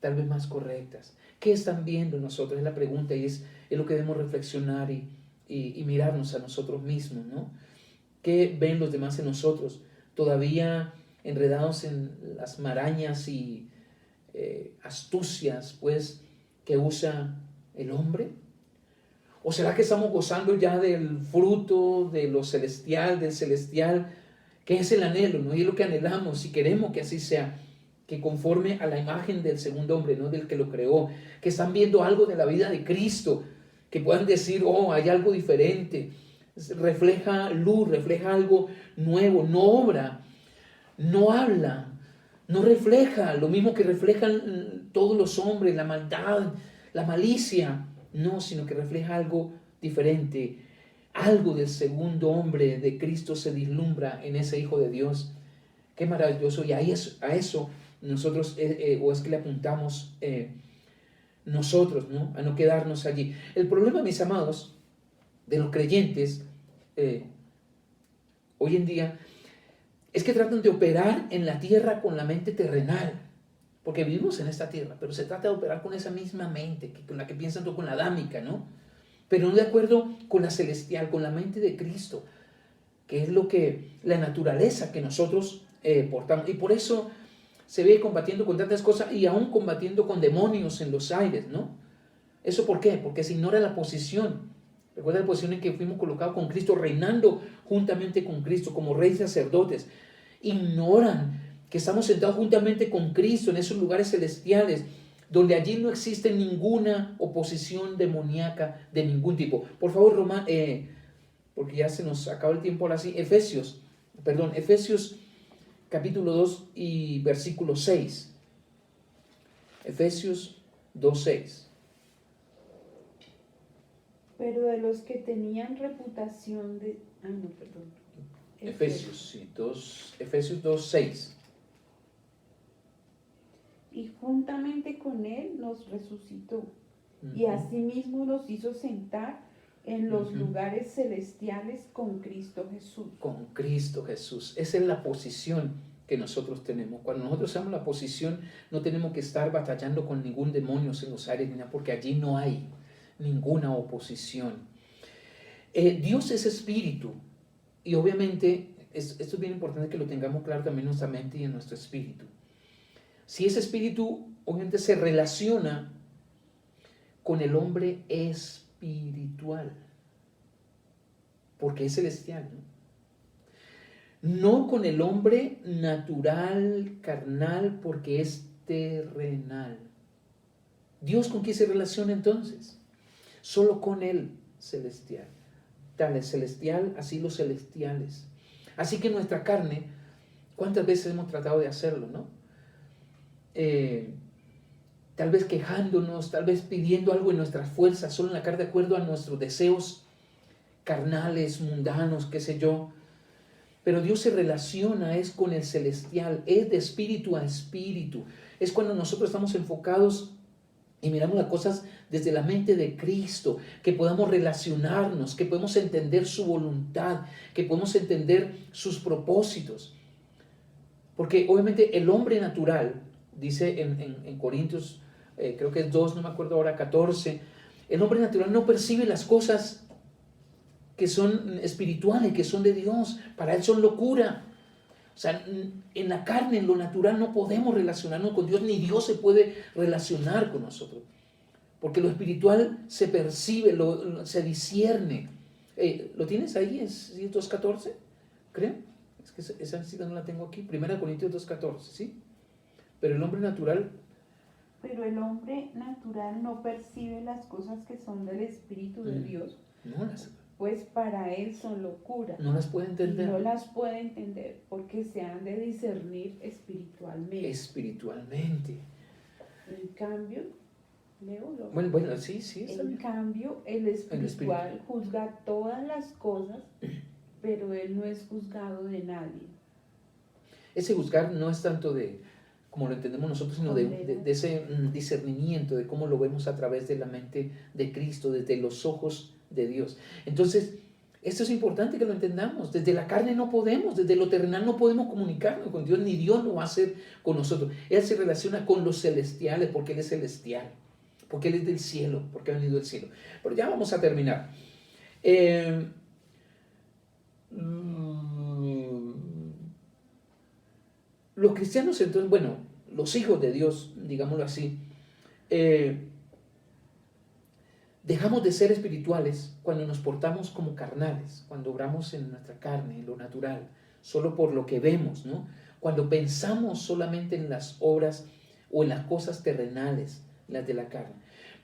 tal vez más correctas. ¿Qué están viendo nosotros? Es la pregunta, y es lo que debemos reflexionar y mirarnos a nosotros mismos, ¿no? ¿Qué ven los demás en nosotros? ¿Todavía enredados en las marañas y astucias, pues, que usa el hombre? ¿O será que estamos gozando ya del fruto de lo celestial, del celestial, que es el anhelo, ¿no? Y es lo que anhelamos y queremos que así sea, que conforme a la imagen del segundo hombre, ¿no? Del que lo creó, que están viendo algo de la vida de Cristo, que puedan decir, oh, hay algo diferente, refleja luz, refleja algo nuevo, no obra, no habla, no refleja lo mismo que reflejan todos los hombres, la maldad, la malicia, no, sino que refleja algo diferente. Algo del segundo hombre de Cristo se vislumbra en ese Hijo de Dios. Qué maravilloso. Y a eso nosotros, o es que le apuntamos nosotros, ¿no? A no quedarnos allí. El problema, mis amados, de los creyentes hoy en día, es que tratan de operar en la tierra con la mente terrenal, porque vivimos en esta tierra, pero se trata de operar con esa misma mente, con la que piensan tú, con la adámica, ¿no? Pero no de acuerdo con la celestial, con la mente de Cristo, que es la naturaleza que nosotros portamos. Y por eso se ve combatiendo con tantas cosas y aún combatiendo con demonios en los aires, ¿no? ¿Eso por qué? Porque se ignora la posición. Recuerda la posición en que fuimos colocados con Cristo, reinando juntamente con Cristo como reyes sacerdotes. Ignoran que estamos sentados juntamente con Cristo en esos lugares celestiales, donde allí no existe ninguna oposición demoníaca de ningún tipo. Por favor, porque ya se nos acaba el tiempo ahora sí, Efesios capítulo 2 y versículo 6. Efesios 2:6. Pero de los que tenían reputación de... Efesios 2:6. Y juntamente con él nos resucitó, y asimismo nos hizo sentar en los lugares celestiales con Cristo Jesús. Con Cristo Jesús. Esa es la posición que nosotros tenemos. Cuando nosotros sabemos la posición, no tenemos que estar batallando con ningún demonio en los aires, porque allí no hay. ninguna oposición. Dios es espíritu y obviamente esto es bien importante que lo tengamos claro también en nuestra mente y en nuestro espíritu. Si ese espíritu obviamente se relaciona con el hombre espiritual, porque es celestial, no con el hombre natural, carnal, porque es terrenal. ¿Dios con quién se relaciona entonces? Solo con el celestial. Tal es celestial, así los celestiales. Así que nuestra carne, ¿cuántas veces hemos tratado de hacerlo, no? Tal vez quejándonos, tal vez pidiendo algo en nuestras fuerzas, solo en la carne de acuerdo a nuestros deseos carnales, mundanos, qué sé yo. Pero Dios se relaciona, es con el celestial, es de espíritu a espíritu. Es cuando nosotros estamos enfocados y miramos las cosas desde la mente de Cristo, que podamos relacionarnos, que podemos entender su voluntad, que podemos entender sus propósitos. Porque obviamente el hombre natural, dice en Corintios, creo que es 2, no me acuerdo ahora, 14, el hombre natural no percibe las cosas que son espirituales, que son de Dios, para él son locura. O sea, en la carne, en lo natural, no podemos relacionarnos con Dios, ni Dios se puede relacionar con nosotros. Porque lo espiritual se percibe, se discierne. ¿Lo tienes ahí? ¿Es 2.14? Creo. Es que esa cita no la tengo aquí. 1 Corintios 2.14, ¿sí? Pero el hombre natural... Pero el hombre natural no percibe las cosas que son del Espíritu de Dios. No las... Pues para él son locura. No las puede entender. No las puede entender porque se han de discernir espiritualmente. Espiritualmente. En cambio, Leo, bueno, sí. En cambio, el espiritual juzga todas las cosas, pero él no es juzgado de nadie. Ese juzgar no es tanto de, como lo entendemos nosotros, sino de ese discernimiento, de cómo lo vemos a través de la mente de Cristo, desde los ojos de Dios. Entonces, esto es importante que lo entendamos. Desde la carne no podemos, desde lo terrenal no podemos comunicarnos con Dios, ni Dios lo va a hacer con nosotros. Él se relaciona con los celestiales porque Él es celestial, porque Él es del cielo, porque ha venido del cielo. Pero ya vamos a terminar. Los cristianos, entonces, bueno, los hijos de Dios, digámoslo así, dejamos de ser espirituales cuando nos portamos como carnales, cuando obramos en nuestra carne, en lo natural, solo por lo que vemos, ¿no? Cuando pensamos solamente en las obras o en las cosas terrenales, las de la carne.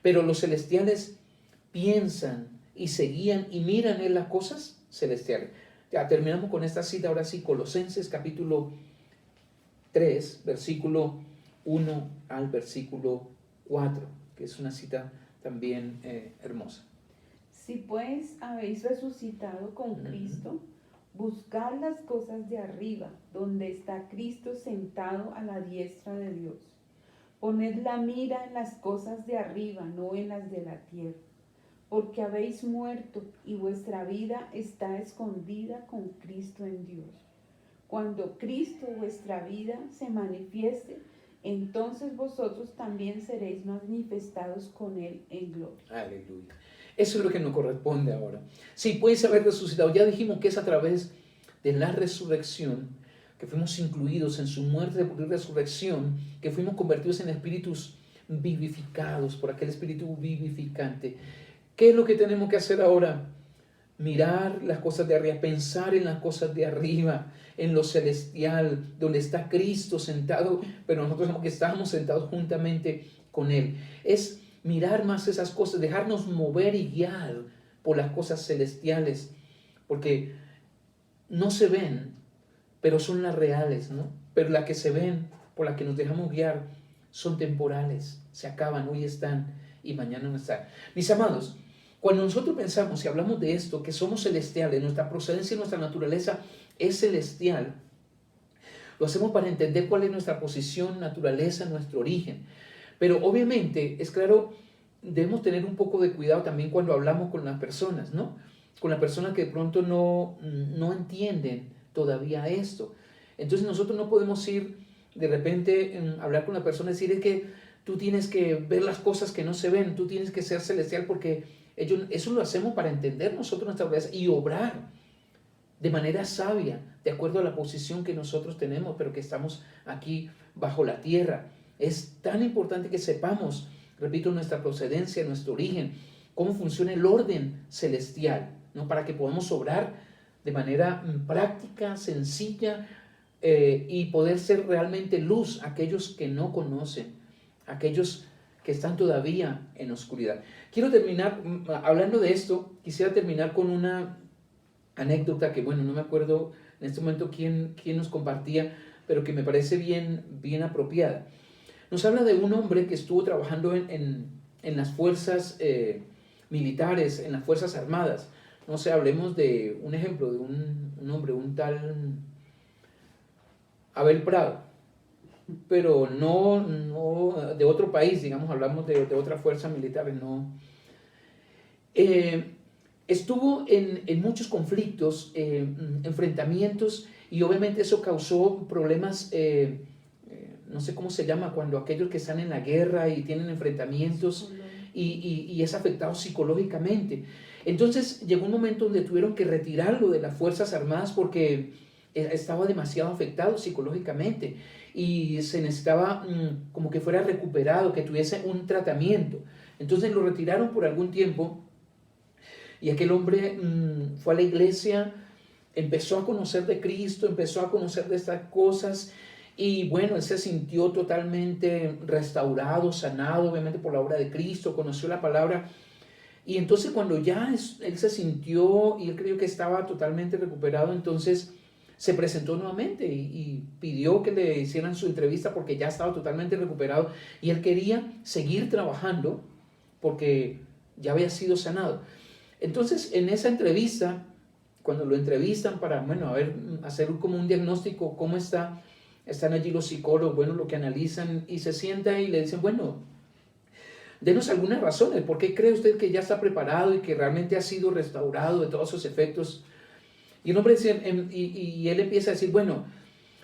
Pero los celestiales piensan y se guían y miran en las cosas celestiales. Ya terminamos con esta cita, ahora sí, Colosenses capítulo 3, versículo 1 al versículo 4, que es una cita también hermosa. Si pues habéis resucitado con Cristo, buscad las cosas de arriba, donde está Cristo sentado a la diestra de Dios. Poned la mira en las cosas de arriba, no en las de la tierra, porque habéis muerto y vuestra vida está escondida con Cristo en Dios. Cuando Cristo, vuestra vida, se manifieste, entonces vosotros también seréis manifestados con Él en gloria. Aleluya. Eso es lo que nos corresponde ahora. Sí, puedes haber resucitado. Ya dijimos que es a través de la resurrección que fuimos incluidos en su muerte y resurrección, que fuimos convertidos en espíritus vivificados por aquel espíritu vivificante. ¿Qué es lo que tenemos que hacer ahora? Mirar las cosas de arriba, pensar en las cosas de arriba, en lo celestial, donde está Cristo sentado, pero nosotros que estamos sentados juntamente con Él. Es mirar más esas cosas, dejarnos mover y guiar por las cosas celestiales, porque no se ven, pero son las reales, ¿no? Pero las que se ven, por las que nos dejamos guiar, son temporales, se acaban, hoy están y mañana no están. Mis amados, cuando nosotros pensamos y hablamos de esto, que somos celestiales, nuestra procedencia y nuestra naturaleza es celestial, lo hacemos para entender cuál es nuestra posición, naturaleza, nuestro origen. Pero obviamente, es claro, debemos tener un poco de cuidado también cuando hablamos con las personas, ¿no? Con las personas que de pronto no entienden todavía esto. Entonces nosotros no podemos ir de repente hablar con la persona y decir, es que tú tienes que ver las cosas que no se ven, tú tienes que ser celestial porque eso lo hacemos para entender nosotros nuestra realidad y obrar de manera sabia, de acuerdo a la posición que nosotros tenemos, pero que estamos aquí bajo la tierra. Es tan importante que sepamos, repito, nuestra procedencia, nuestro origen, cómo funciona el orden celestial, ¿no? Para que podamos obrar de manera práctica, sencilla, y poder ser realmente luz a aquellos que no conocen, aquellos que están todavía en oscuridad. Quiero terminar, hablando de esto, quisiera terminar con una anécdota que, bueno, no me acuerdo en este momento quién nos compartía, pero que me parece bien apropiada. Nos habla de un hombre que estuvo trabajando en las fuerzas militares, en las fuerzas armadas. No sé, hablemos de un ejemplo, de un hombre, un tal Abel Prado, pero no de otro país, digamos, hablamos de otras fuerzas militares, no. Estuvo en muchos conflictos, enfrentamientos, y obviamente eso causó problemas, no sé cómo se llama, cuando aquellos que están en la guerra y tienen enfrentamientos y es afectado psicológicamente. Entonces llegó un momento donde tuvieron que retirarlo de las Fuerzas Armadas porque estaba demasiado afectado psicológicamente y se necesitaba como que fuera recuperado, que tuviese un tratamiento. Entonces lo retiraron por algún tiempo y aquel hombre fue a la iglesia, empezó a conocer de Cristo, empezó a conocer de estas cosas y bueno, él se sintió totalmente restaurado, sanado, obviamente por la obra de Cristo, conoció la palabra. Y entonces cuando ya él se sintió y él creyó que estaba totalmente recuperado, entonces se presentó nuevamente y pidió que le hicieran su entrevista porque ya estaba totalmente recuperado y él quería seguir trabajando porque ya había sido sanado. Entonces en esa entrevista, cuando lo entrevistan para, bueno, a ver, hacer como un diagnóstico, cómo está, están allí los psicólogos, bueno, lo que analizan y se sienta y le dicen, bueno, denos algunas razones, ¿por qué cree usted que ya está preparado y que realmente ha sido restaurado de todos esos efectos? Y el hombre dice, y él empieza a decir, bueno,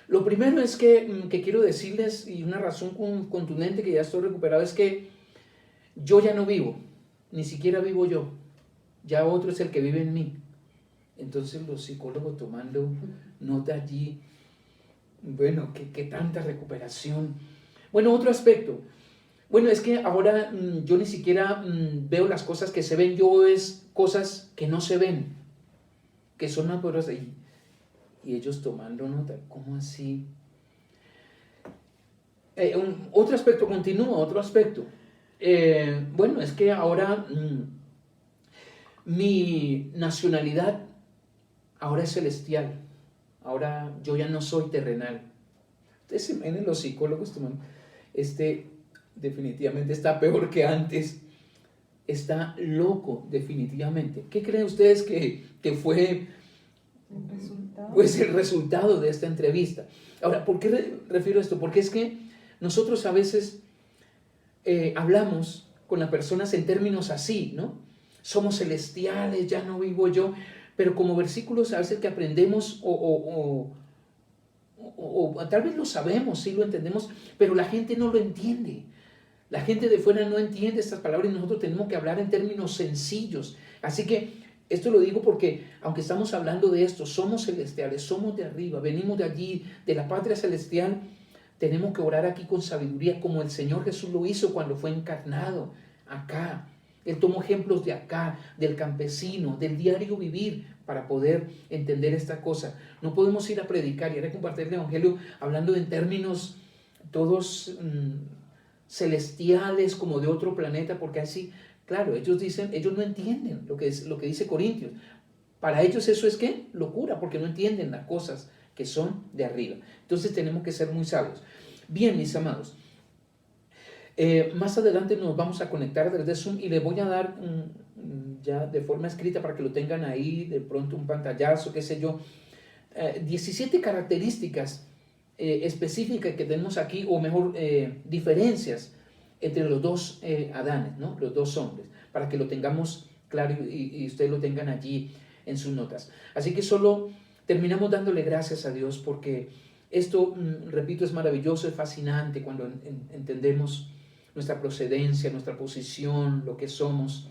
lo primero es que quiero decirles, y una razón contundente que ya estoy recuperado, es que yo ya no vivo, ni siquiera vivo yo, ya otro es el que vive en mí. Entonces los psicólogos tomando nota allí, bueno, ¿qué tanta recuperación? Bueno, otro aspecto. Bueno, es que ahora yo ni siquiera veo las cosas que se ven, yo es cosas que no se ven, que son más poderosas. Y ellos tomando nota, ¿cómo así? Otro aspecto, continúa, otro aspecto. Bueno, es que ahora mi nacionalidad ahora es celestial, ahora yo ya no soy terrenal. Ustedes se ven, los psicólogos toman, definitivamente está peor que antes, está loco definitivamente. ¿Qué creen ustedes que fue pues el resultado de esta entrevista? Ahora, ¿por qué refiero a esto? Porque es que nosotros a veces hablamos con las personas en términos así, ¿no? Somos celestiales, ya no vivo yo, pero como versículos a veces que aprendemos o tal vez lo sabemos, sí lo entendemos, pero la gente no lo entiende. La gente de fuera no entiende estas palabras y nosotros tenemos que hablar en términos sencillos. Así que esto lo digo porque, aunque estamos hablando de esto, somos celestiales, somos de arriba, venimos de allí, de la patria celestial, tenemos que orar aquí con sabiduría, como el Señor Jesús lo hizo cuando fue encarnado acá. Él tomó ejemplos de acá, del campesino, del diario vivir, para poder entender esta cosa. No podemos ir a predicar y a compartir el Evangelio hablando en términos todos celestiales, como de otro planeta, porque así, claro, ellos no entienden lo que dice Corintios. Para ellos eso es ¿qué? Locura, porque no entienden las cosas que son de arriba. Entonces tenemos que ser muy sabios. Bien, mis amados, más adelante nos vamos a conectar desde Zoom y les voy a dar ya de forma escrita para que lo tengan ahí, de pronto un pantallazo, qué sé yo, 17 características específicas que tenemos aquí, o mejor, diferencias entre los dos Adanes, ¿no? Los dos hombres, para que lo tengamos claro y ustedes lo tengan allí en sus notas. Así que solo terminamos dándole gracias a Dios porque esto, repito, es maravilloso, es fascinante cuando entendemos nuestra procedencia, nuestra posición, lo que somos.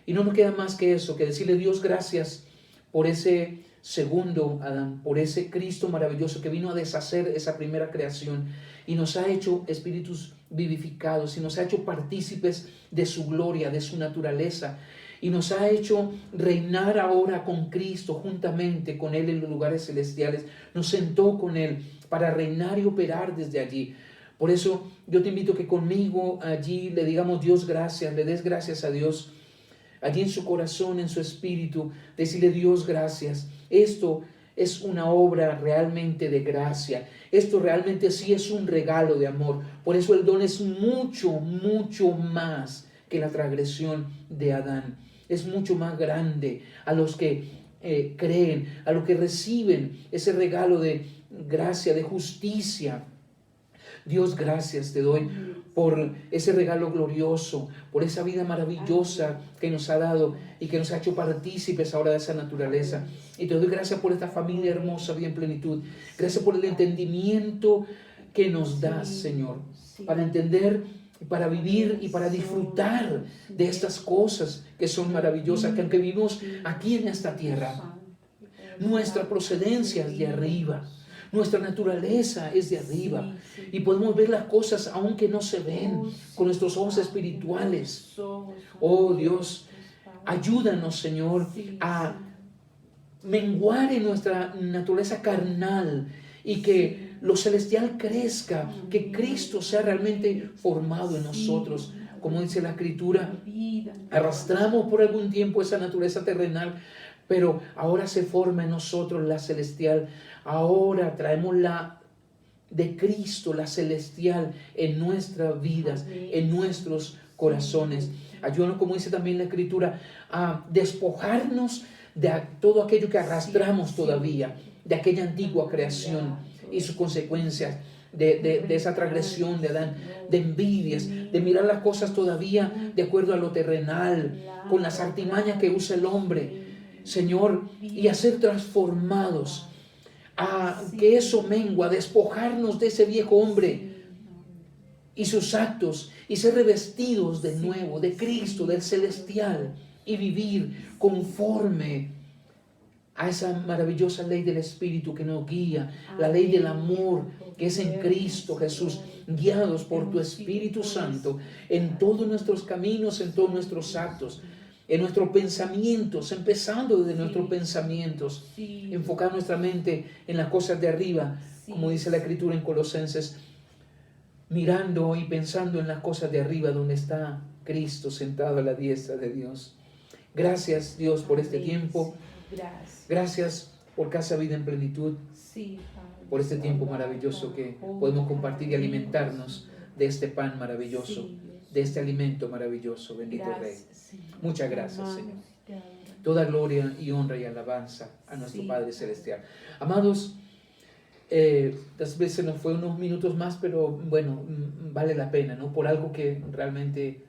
Y no nos queda más que eso, que decirle Dios gracias por ese segundo Adán, por ese Cristo maravilloso que vino a deshacer esa primera creación y nos ha hecho espíritus vivificados y nos ha hecho partícipes de su gloria, de su naturaleza, y nos ha hecho reinar ahora con Cristo juntamente con Él en los lugares celestiales. Nos sentó con Él para reinar y operar desde allí. Por eso yo te invito que conmigo allí le digamos Dios gracias, le des gracias a Dios allí en su corazón, en su espíritu, decirle Dios gracias. Esto es una obra realmente de gracia. Esto realmente sí es un regalo de amor. Por eso el don es mucho, mucho más que la transgresión de Adán. Es mucho más grande a los que creen, a los que reciben ese regalo de gracia, de justicia. Dios, gracias te doy por ese regalo glorioso, por esa vida maravillosa que nos ha dado y que nos ha hecho partícipes ahora de esa naturaleza. Y te doy gracias por esta familia hermosa, vida en plenitud. Gracias por el entendimiento que nos das, Señor, para entender, para vivir y para disfrutar de estas cosas que son maravillosas, que aunque vivimos aquí en esta tierra, nuestra procedencia es de arriba. Nuestra naturaleza es de arriba y podemos ver las cosas aunque no se ven con nuestros ojos espirituales. Oh Dios, ayúdanos, Señor, a menguar en nuestra naturaleza carnal y que lo celestial crezca, que Cristo sea realmente formado en nosotros. Como dice la Escritura, arrastramos por algún tiempo esa naturaleza terrenal, pero ahora se forma en nosotros la celestial. Ahora traemos la de Cristo, la celestial, en nuestras vidas, en nuestros corazones. Ayúdanos, como dice también la Escritura, a despojarnos de todo aquello que arrastramos todavía, de aquella antigua creación y sus consecuencias, de esa transgresión de Adán, de envidias, de mirar las cosas todavía de acuerdo a lo terrenal, con las artimañas que usa el hombre, Señor, y a ser transformados, a que eso mengua, a despojarnos de ese viejo hombre y sus actos y ser revestidos de nuevo, de Cristo, del celestial, y vivir conforme a esa maravillosa ley del Espíritu que nos guía, la ley del amor que es en Cristo Jesús, guiados por tu Espíritu Santo en todos nuestros caminos, en todos nuestros actos, en nuestros pensamientos, empezando desde nuestros pensamientos, enfocar nuestra mente en las cosas de arriba, como dice la Escritura en Colosenses, mirando y pensando en las cosas de arriba donde está Cristo sentado a la diestra de Dios. Gracias, Dios, por este tiempo. Gracias por Casa Vida en Plenitud, por este tiempo maravilloso que podemos compartir y alimentarnos de este pan maravilloso, de este alimento maravilloso. Bendito Rey. Muchas gracias, Señor. Toda gloria y honra y alabanza a nuestro Padre Celestial. Amados, tal vez se nos fue unos minutos más, pero bueno, vale la pena, ¿no? Por algo que realmente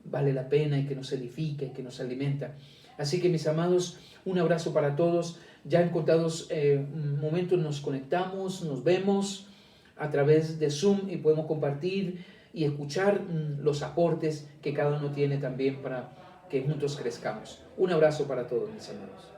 vale la pena y que nos edifica y que nos alimenta. Así que, mis amados, un abrazo para todos. Ya en contados momentos nos conectamos, nos vemos a través de Zoom y podemos compartir y escuchar los aportes que cada uno tiene también para que juntos crezcamos. Un abrazo para todos, mis amados.